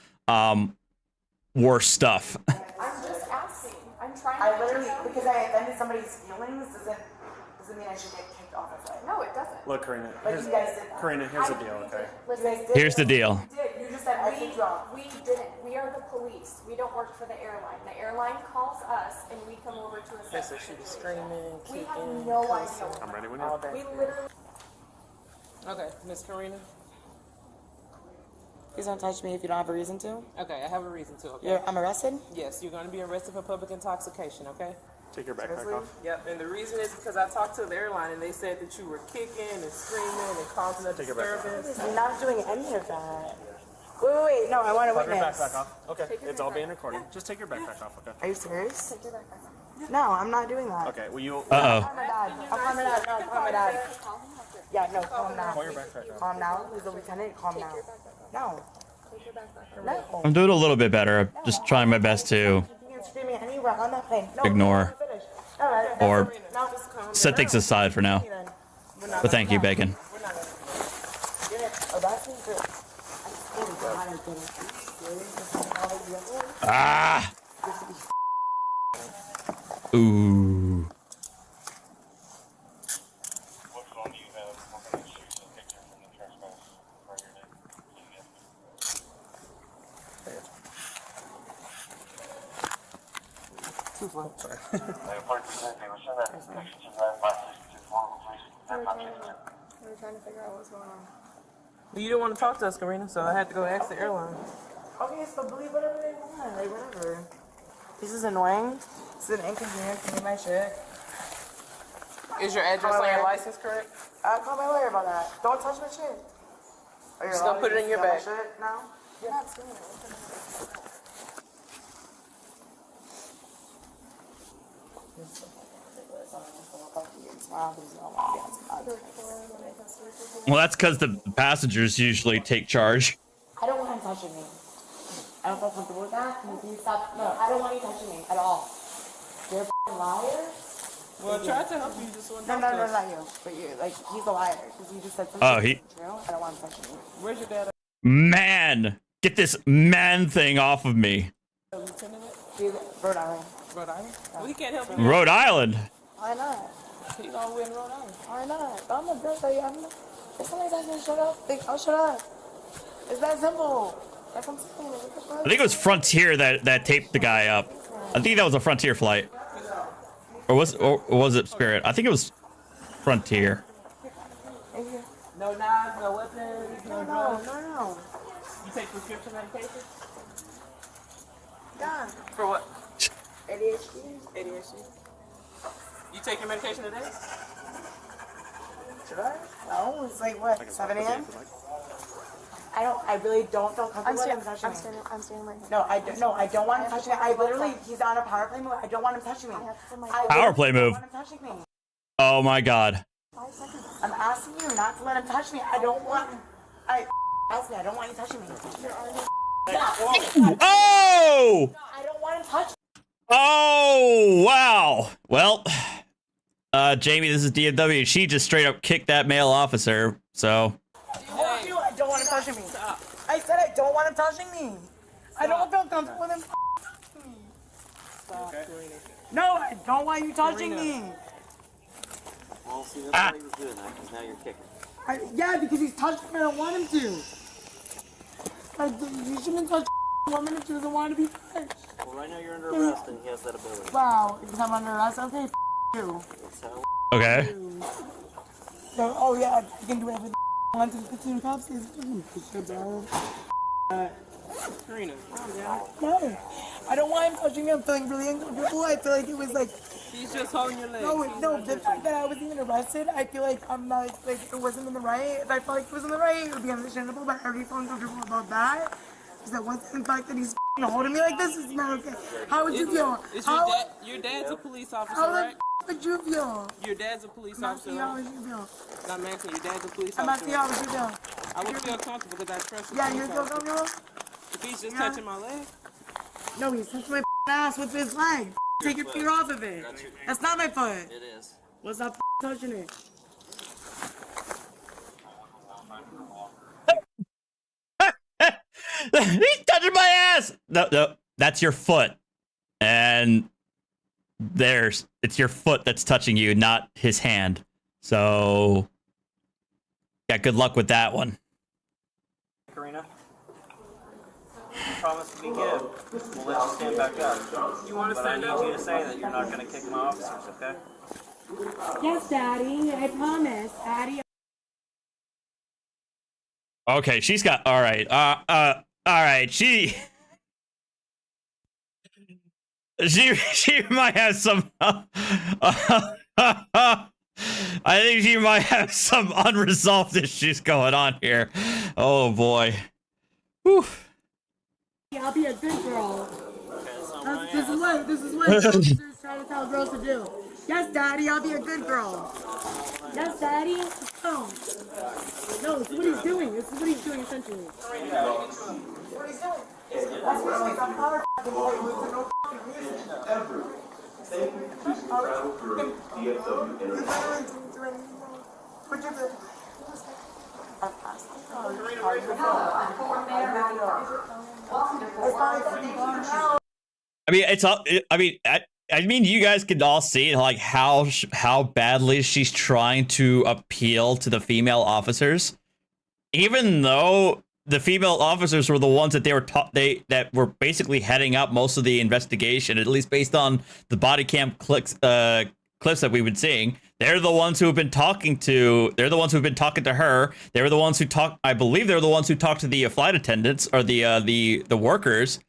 worse stuff. I'm just asking. I'm trying. I literally, because I offended somebody's feelings, doesn't mean I should get kicked off of it. No, it doesn't. Look, Karina. But you guys did that. Karina, here's the deal, okay? Here's the deal. You did. You just said I kicked you off. We didn't. We are the police. We don't work for the airline. The airline calls us, and we come over to assess. So she was screaming, We kicking, have no cussing. idea. I'm ready when all you're. day. We literally. Okay, Miss Karina. Please don't touch me if you don't have a reason to. Okay, I have a reason to. Okay. I'm arrested? Yes, you're going to be arrested for public intoxication. Okay. Take your backpack off. Yep, and the reason is because I talked to the airline and they said that you were kicking and screaming and causing a disturbance. I'm not doing any of that. Wait, no, I want to Take your witness. backpack off. Okay, it's all being recorded. Just take your backpack off, okay? Are you serious? Take your backpack off. No, I'm not doing that. Okay, well you... Uh-oh. Call my dad. I'll call my dad. No, call my dad. Yeah, no, calm down. Pull your backpack off. Calm down. He's a lieutenant. Calm down. No. No. I'm doing a little bit better. I'm just trying my best to You can scream me anywhere on that plane. No, ignore no, or set things aside for now. But thank you, Bacon. Oh, that's good. Ah! Ooh. We were trying to figure out what's going on. Well, you didn't want to talk to us, Karina, so I had to go ask the airline. Okay, so believe whatever they want. Like, whatever. This is annoying. This is an inconvenience to me, my shit. Is your address on your license correct? I'll call my lawyer about that. Don't touch my shit. Are you Just gonna put it in your bag. Shit now? You're not seeing it. Well, that's because the passengers usually take charge. I don't want him touching me. I don't feel comfortable with that. Can you stop? No, I don't want you touching me at all. You're a liar. Well, I tried to help you. Just No, not you. But you, like, he's a liar because you just said something. Oh, he. True. I don't want him touching me. Where's your dad? Man, get this man thing off of me. Lieutenant? Rhode Island. Rhode Island? Well, he can't help you. Rhode Island. Why not? He's all the way in Rhode Island. Why not? I'm a birthday. If somebody tells me to shut up, I'll shut up. It's that simple. That's what I'm saying. What the fuck? I think it was Frontier that taped the guy up. I think that was a Frontier flight. Or was it Spirit? I think it was Frontier. No knives, no weapons, no drugs. No. You take prescription medication? Yeah. For what? ADHD. You take your medication today? Should I? No. It's like what? 7 a.m. I really don't feel comfortable with him touching me. I'm standing right here. No, I don't want him touching me. I literally, he's on a power play move. I don't want him touching me. Power play move. I don't want him touching me. Oh my god. I'm asking you not to let him touch me. I don't want him. I don't want you touching me. Oh! I don't want him touching me. Oh, wow. Well, Jamie, this is DMW. She just straight up kicked that male officer, so. I don't want him touching me. I said I don't want him touching me. I don't feel comfortable with him touching me. No, I don't want you touching me. Well, see, that's why he was doing that, because now you're kicking. Yeah, because he's touching me. I don't want him to. You shouldn't touch me. I want him to. Doesn't want to be touched. Well, right now you're under arrest, and he has that ability. Wow, because I'm under arrest. Okay, you. Okay. So, oh yeah, I can do whatever I want to the 15 cops. Karina. No, I don't want him touching me. I'm feeling really uncomfortable. I feel like it was like. He's just holding your leg. No, the fact that I was even arrested, I feel like I'm not, like, it wasn't in the right. If I felt like it was in the right, it would be understandable, but I already feel uncomfortable about that. Is that one thing, the fact that he's holding me like this is not okay. How would you feel? Your dad's a police officer, how right? Would you feel? Your dad's a police officer. How would you feel? I'm asking, your dad's a police I'm officer. asking how would you feel? I would feel comfortable because I trust him. Yeah, you feel comfortable? If he's just touching my leg. No, he's touching my ass with his leg. Take your feet off of it. That's not my foot. It is. What's that touching it? He's touching my ass. No, that's your foot, and it's your foot that's touching you, not his hand. So, yeah, good luck with that one. Karina, promise to be good. We'll let you stand back up. You want to stand up? up? I need you to say that you're not going to kick my officers, okay? Yes, Daddy. I promise, Daddy. Okay, she's got all right. All right. She might have some. I think she might have some unresolved issues going on here. Oh boy. Whew. I'll be a good girl. This is what officers try to tell girls to do. Yes, Daddy, I'll be a good girl. Yes, Daddy. No. No, this is what he's doing. This is what he's doing essentially. What he's doing. That's what I'm not no reason ever. I mean, you guys can all see like how badly she's trying to appeal to the female officers, even though the female officers were the ones that that were basically heading up most of the investigation, at least based on the body cam clips that we've been seeing. They're the ones who have been talking to. They're the ones who've been talking to her. They were the ones who talked. I believe they're the ones who talked to the flight attendants or the workers.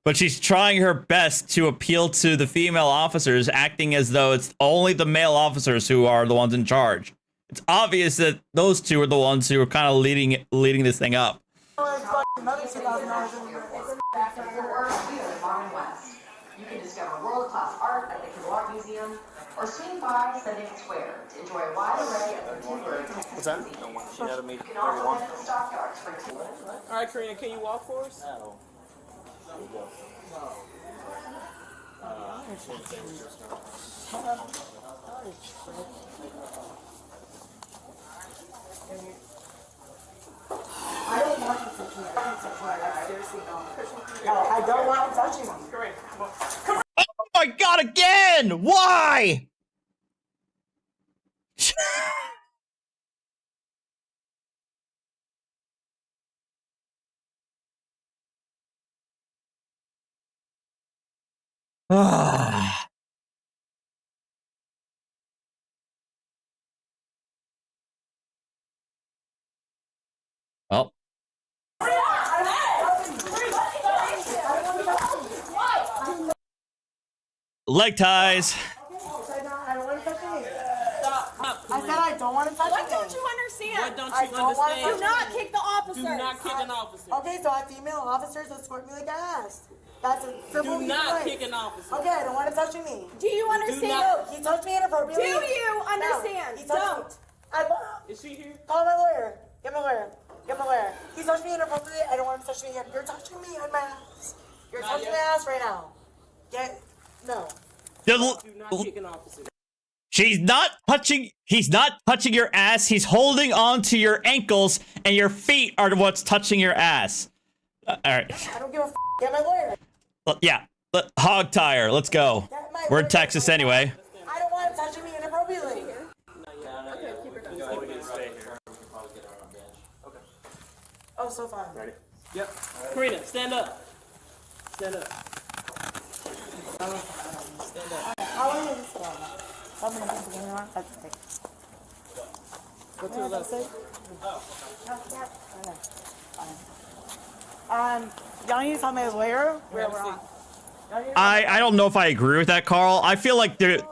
But she's trying her best to appeal to the female officers, acting as though it's only the male officers who are the ones in charge. It's obvious that those two are the ones who are kind of leading this thing up. You can discover world-class art at the Kilowatt Museum, or swing by Sunday Square to enjoy a wide array of contemporary What's that? You can also head to the stockyards for tea. All right, Karina, can you walk for us? No. I don't want to touch you. I seriously don't. No, I don't want to touch you. Oh my god, again! Why? Well. Leg ties. I said I don't want to touch What you. don't you understand? What don't you understand? Do not kick the officers. Do not kick an officer. Okay, so I have female officers escort me like ass. That's a simple Do not thing. kick an officer. Okay, I don't want to touch me. Do you understand? No, he touched me inappropriately. Do you understand? No, he touched me. Is she here? Call my lawyer. Get my lawyer. Get my lawyer. He touched me inappropriately. I don't want him to touch me again. You're touching me on my ass. You're Not touching yet. my ass right now. No. Do not kick an officer. He's not touching your ass. He's holding on to your ankles, and your feet are what's touching your ass. All right. I don't give a f. Get my lawyer. Yeah. Hog tire. Let's go. We're in Texas anyway. I don't want him touching me inappropriately. Oh, so fine. Ready? Yep. Karina, stand up. Stand up. Stand up. How long is this for? I'm going to put the on. That's okay. Go to the left. Y'all need to tell my lawyer where we're on. I don't know if I agree with that, Carl. I feel like there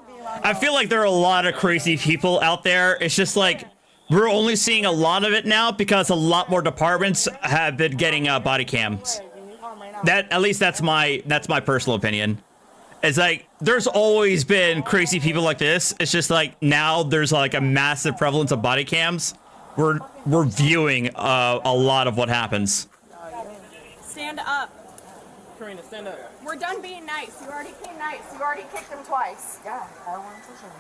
are a lot of crazy people out there. It's just like we're only seeing a lot of it now because a lot more departments have been getting body cams. that at least that's my personal opinion. It's like there's always been crazy people like this. It's just like now there's like a massive prevalence of body cams. We're viewing a lot of what happens. Stand up. Karina, stand up. We're done being nice. You already came nice. You already kicked him twice. Yeah, I don't want to touch him.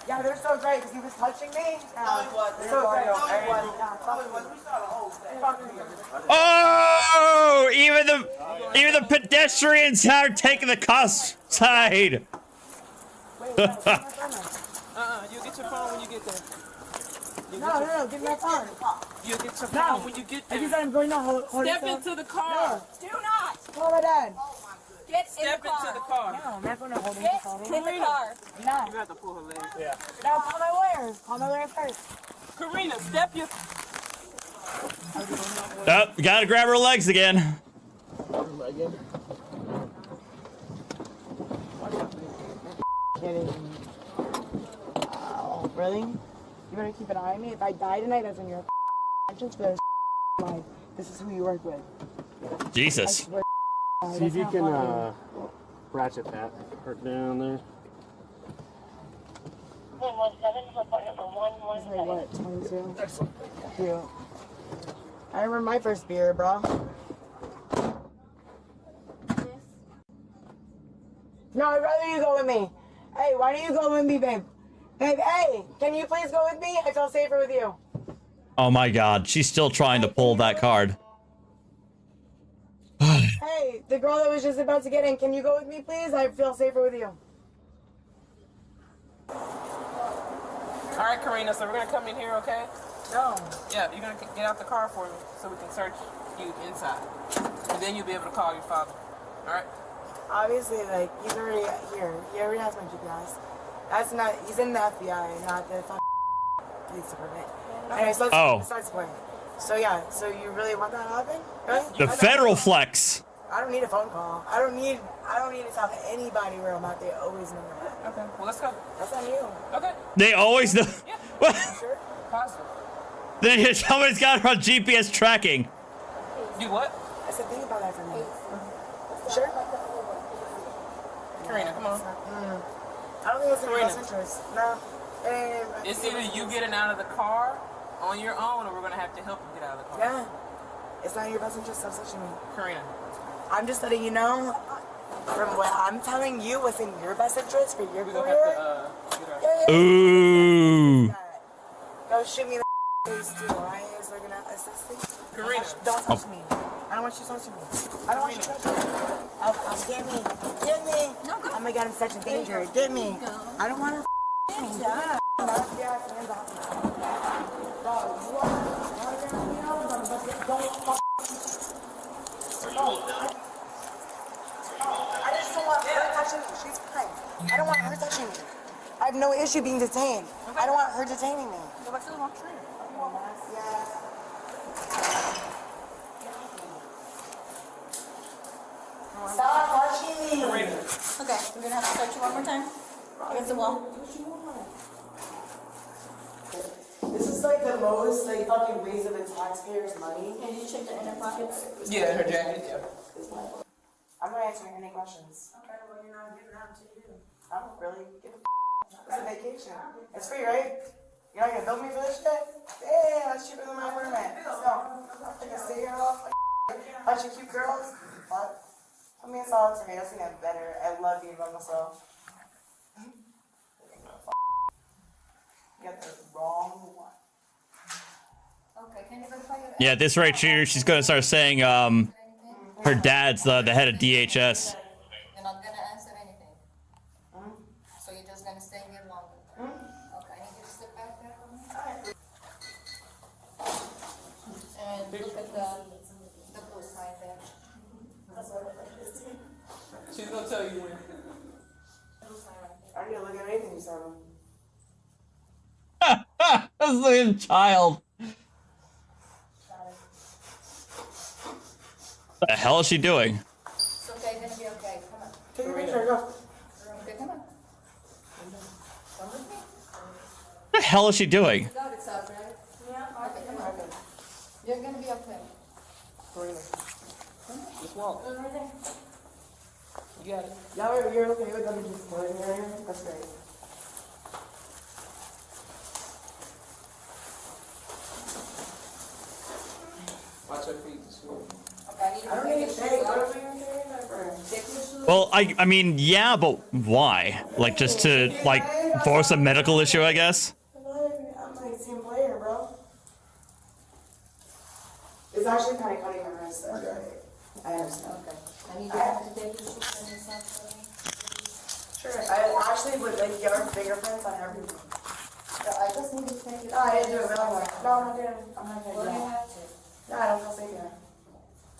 Yeah, they're so great because he was touching me. So great. Oh, even the pedestrians are taking the cost side. You get your phone when you get there. No, give me my phone. You get your phone when you get there. I just I'm going to hold Step into the car. Do not. Call my dad. Get Step into the car. No, I'm not going to hold him. Get in the car. No. You have to pull her leg. Yeah. No, call my lawyer. Call my lawyer first. Karina, step your. Oh, gotta grab her legs again. Kidding. Oh, really? You better keep an eye on me. If I die tonight, that's when you're entrance for the life. This is who you work with. Jesus. See if you can ratchet that part down there. 117, report number 117. What, 22? Cute. I remember my first beer, bro. No, I'd rather you go with me. Hey, why don't you go with me, babe? Babe, hey, can you please go with me? I feel safer with you. Oh my God, she's still trying to pull that card. Hey, the girl that was just about to get in, can you go with me, please? I feel safer with you. All right, Karina. So we're gonna come in here, okay? No. Yeah, you're gonna get out the car for me, so we can search you inside, and then you'll be able to call your father. All right? Obviously, like, he's already here. He already has my GPS. That's not, he's in the FBI, not the fucking police department. Anyway, so besides the point. So yeah, so you really want that to happen? Really? The federal flex. I don't need a phone call. I don't need to tell anybody where I'm at. They always know where I'm at. Okay, well, let's go. That's on you. Okay. They always know. Yeah. Sure. Possible. Then somebody's got her on GPS tracking. Do what? I said, think about that for me. Sure? Karina, come on. I don't think it's in your best interest. No. It's either you getting out of the car on your own, or we're gonna have to help you get out of the car. Yeah. It's not in your best interest. Stop touching me. Karina. I'm just letting you know, from what I'm telling you, what's in your best interest for your career. Ooh. Go shoot me in the face too, alright? Is there gonna assist me? Karina. Don't touch me. I don't want you touching me. I don't want you touching me. Get me. Get me. Oh my god, I'm such a danger. Get me. I don't want to me. Yeah. I just don't want her touching me. She's fine. I don't want her touching me. I have no issue being detained. I don't want her detaining me. Go back to the walk train. Stop touching me. Okay, we're gonna have to search you one more time against the wall. This is like the most like fucking waste of the taxpayers' money. Can you check the inner pockets? Yeah, her jacket. Yeah. I'm not answering any questions. Okay, well you're not giving that to you. I don't really give a It's a vacation. It's free, right? You're not gonna bill me for this shit? Yeah, that's cheaper than my apartment. Let's go. I'm gonna stay here off bunch of cute girls. What? Put me in solitary. That's gonna get better. I love being by myself. You got the wrong one. Okay, can you verify your Yeah, at this rate, she's gonna start saying her dad's the head of DHS. You're not gonna answer anything. So you're just gonna stay here longer. Okay, I need you to step back there for me. And look at the blue sign there. She's gonna tell you when. I didn't look at anything you said. That's the child. What the hell is she doing? It's okay, gonna be okay. Come on. Take a picture, go. Okay, come on. Come with me. What the hell is she doing? You got it, Sal, right? Yeah. Okay, come on. You're gonna be okay. Just walk. You got it. Y'all, you're okay with them just putting it here? That's great. Watch your feet. I don't need to shake. What are you doing? Well, I mean, yeah, but why? Like, just to, like, force a medical issue, I guess? I'm like a team player, bro. It's actually kind of cutting my wrist. Okay. I understand. Okay. I need you to take your shoes and yourself for me. Sure. I actually would like your fingerprints on everything. I just need to take it. No, I didn't do it. No, I'm not doing it. I'm not Well, doing you it. have to. No, I don't feel safe here.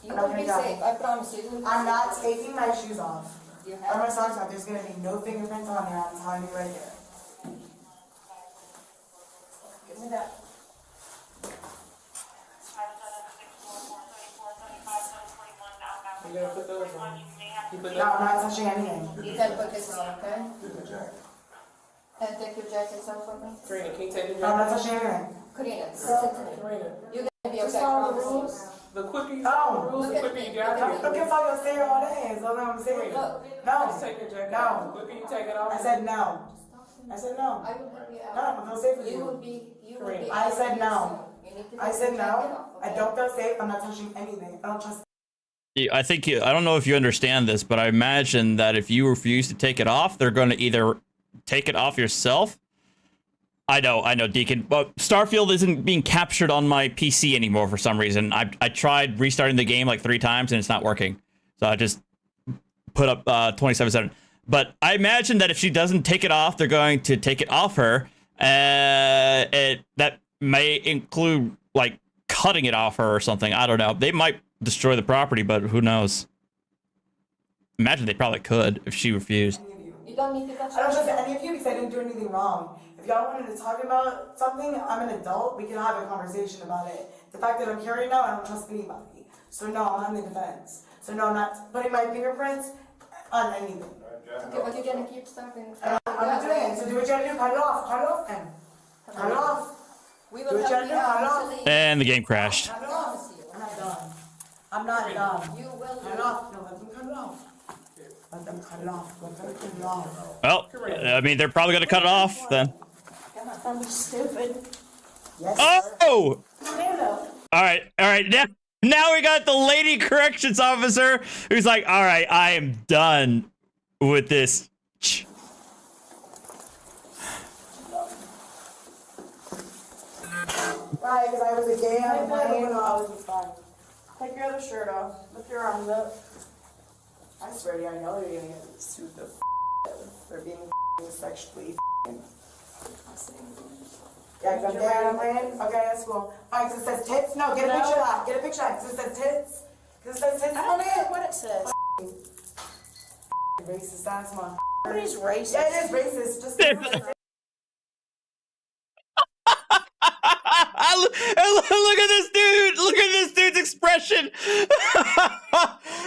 You I'm not will be gonna go. safe. I promise you. I'm not taking my shoes off. You Or have my socks off. There's gonna be no fingerprints on there. I'm telling you right here. Give me that. You gotta put those on. No, I'm not touching anything. You can put this on, okay? And take your jackets off for me. Karina, can you take your No, I'm not jacket? touching anything. Karina, listen to me. Karina, You're gonna be Just okay. follow the promise you. rules. the quicker you Oh. follow the rules, the quicker you get out Look of here. if I go stay here all day. That's all I'm saying. No. Just take your jacket No. off. The quicker you take it off. I said no. I said no. I will help you No, out. I feel safe with You will you. be. I said no. You need to I take said your jacket no. off, I okay? don't feel safe. I'm not touching anything. I don't trust. I think I don't know if you understand this, but I imagine that if you refuse to take it off, they're going to either take it off yourself. I know, Deacon, but Starfield isn't being captured on my PC anymore for some reason. I tried restarting the game like 3 times and it's not working. So I just put up 27/7. But I imagine that if she doesn't take it off, they're going to take it off her. That may include like cutting it off her or something. I don't know. They might destroy the property, but who knows? Imagine they probably could if she refused. You don't need to touch I don't trust any of you because I didn't do anything wrong. If y'all wanted to talk about something, I'm an adult. We can have a conversation about it. The fact that I'm here right now, I don't trust anybody. So no, I'm not on the defense. So no, I'm not putting my fingerprints on anything. Okay, but you're gonna keep stuffing. I'm not doing it. So do what you gotta do. Cut it off. Cut it off then. Cut it off. We Do will what you help gotta you do. Cut it out off. to leave. And the game crashed. Cut it off. I'm not done. I'm not done. You will Cut it off. No, let them cut it off. Let them cut it off. Let them cut it off. Well, I mean, they're probably going to cut it off then. Don't be stupid. Yes. Oh! Stand up. All right. Now we got the lady corrections officer who's like, all right, I am done with this. Right, because I was a gay on the plane and I was fine. Take your other shirt off. Lift your arms up. I swear to you, I know you're gonna get sued the for being sexually Yeah, because I'm gay on the plane. Okay, that's cool. Alright, because it says tits. No, get a picture of that. Get a picture of that. Because it says tits. Because it says tits on it. What it says. Racist ass one. Nobody's racist. Yeah, it is racist. Just Look at this dude. Look at this dude's expression.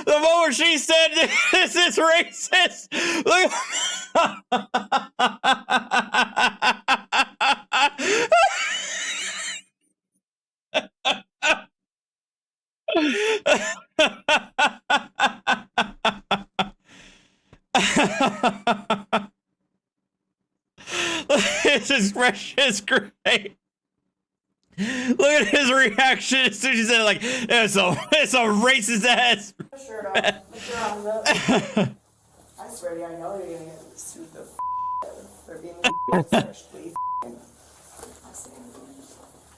The moment she said this is racist. Look. His expression is great. Look at his reaction as soon as he said it, like, it's a racist ass. Shirt off. Lift your arms up. I swear to you, I know you're gonna get sued the for being sexually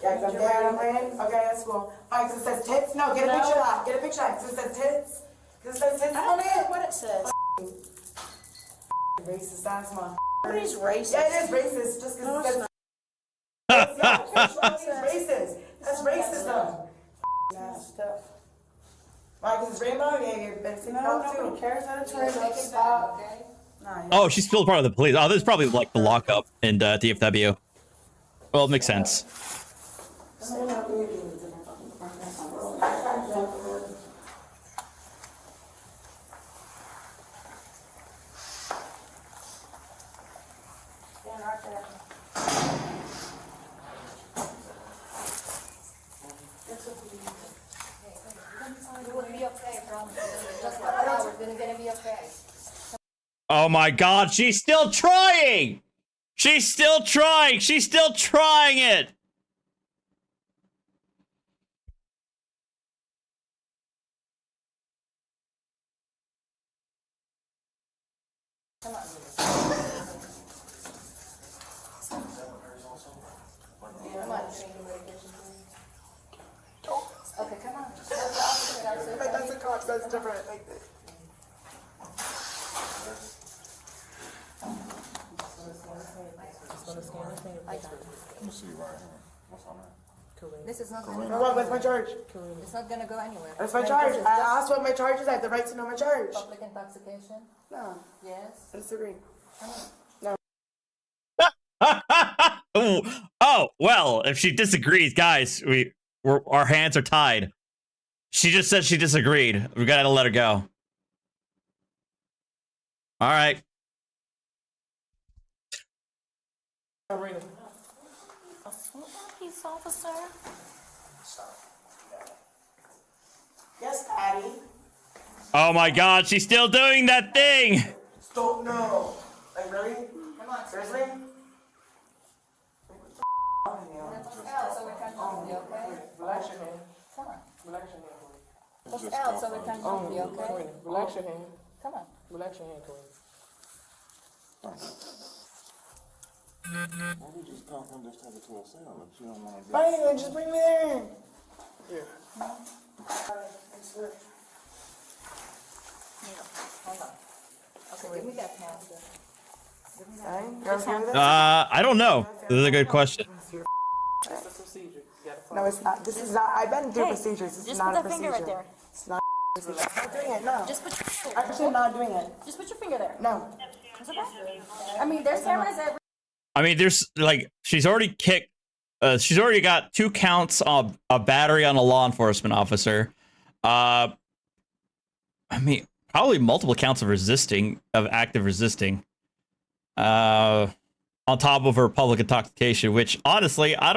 Yeah, because I'm gay on the plane. Okay, that's cool. Alright, because it says tits. No, get a picture of that. Get a picture of that. Because it says tits. Because it says tits on it. What it says. Racist ass one. Nobody's racist. Yeah, it is racist. Just because it says it's racist. That's racism. Stuff. Why? Because it's rainbow? Yeah, you better take it off too. Nobody cares that it's rainbow. Stop. Okay. Oh, she's still part of the police. Oh, this is probably like the lockup in DFW. Well, it makes sense. Stand right there. be okay, promise. Just like that, we're gonna be okay. Oh my god, she's still trying! She's still trying! She's still trying it! Come on. Come on. Okay, come on. Like, that's a cock, that's different. Like, This is not gonna no, what's my charge? It's not gonna go anywhere. That's my charge. I asked what my charge is. I have the right to know my charge. Public intoxication? No. Yes. I disagree. Come on. Ooh. Oh, well, if she disagrees, guys, our hands are tied. She just said she disagreed. We gotta let her go. All right. Peace officer. Yes, Daddy. Oh my god, she's still doing that thing! Don't know. Like, really? Come on. Seriously? Push out so we can help you, okay? Relax your hand. Come on. Relax your hand. Push out so we can help you, okay? Relax your hand. Come on. Relax your hand, Queen. Why would you just talk and just have it to herself if you don't want to? Fine, then just bring me there. Here. Hold on. Okay, give me that pen. Give me that. You're okay with it? I don't know. This is a good question. That's a procedure. No, it's not. This is not. I've been through procedures. This is not a procedure. Just put that finger right there. It's not. I'm not doing it. No. Just put your finger. Actually, not doing it. Just put your finger there. No. It's okay. I mean, there's cameras everywhere. I mean, there's like she's already kicked. She's already got 2 counts of a battery on a law enforcement officer. I mean, probably multiple counts of active resisting. On top of her public intoxication, which honestly, I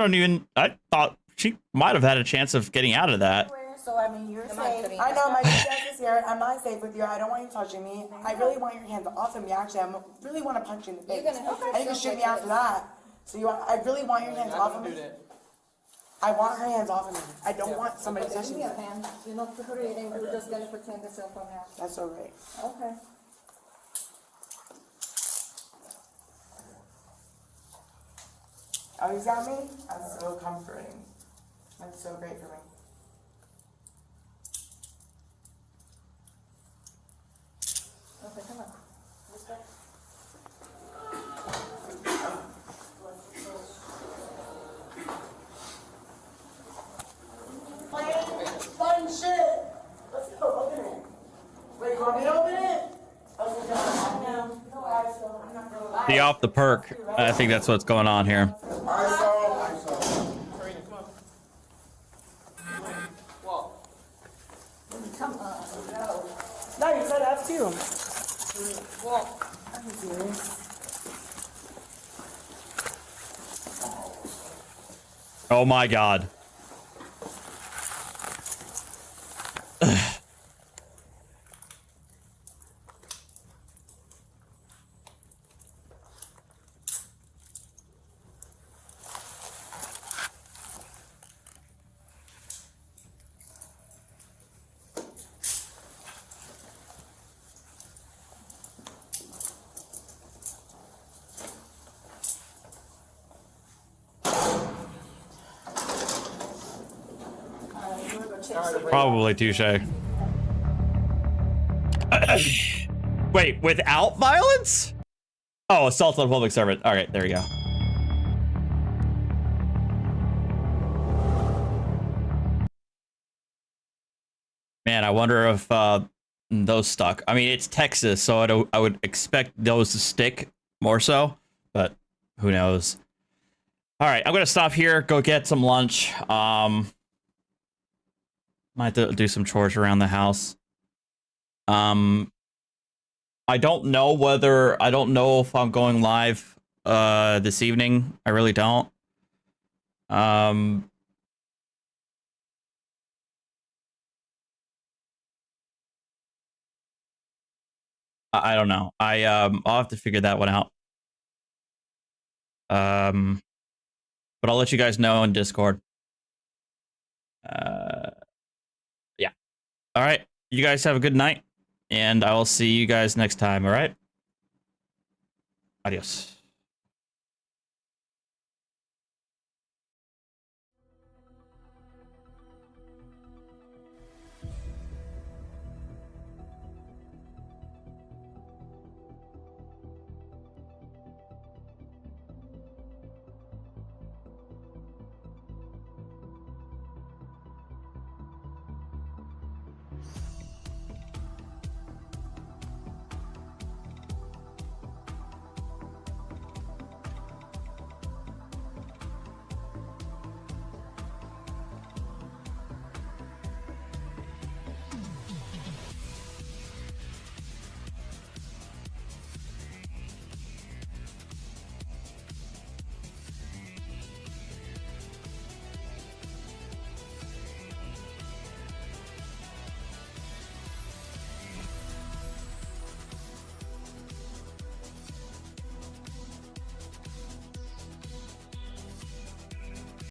thought she might have had a chance of getting out of that. So I mean, you're safe. I know my defense is here. I'm not safe with you. I don't want you touching me. I really want your hands off of me. Actually, I really want to punch you in the face. You're gonna help and you can shoot me after that. So I really want your hands off of me. I want her hands off of me. I don't want somebody touching me. Give me a pen. You're not reading. We're just gonna pretend the cell phone now. That's all right. Okay. Oh, you got me? That's so comforting. That's so great for me. Okay, come on. This way. Fun shit. Let's go. Open it. Wait, you want me to open it? The off the perk. I think that's what's going on here. Come on. No. No, you said F too. Walk. I'm serious. Oh my god. Probably touche. Wait, without violence? Oh, assault on a public servant. All right, there we go. Man, I wonder if those stuck. I mean, it's Texas, so I would expect those to stick more so, but who knows? All right, I'm gonna stop here. Go get some lunch. Might have to do some chores around the house. I don't know if I'm going live this evening. I really don't. I don't know. I'll have to figure that one out. But I'll let you guys know on Discord. Yeah. All right. You guys have a good night, and I will see you guys next time. All right. Adios.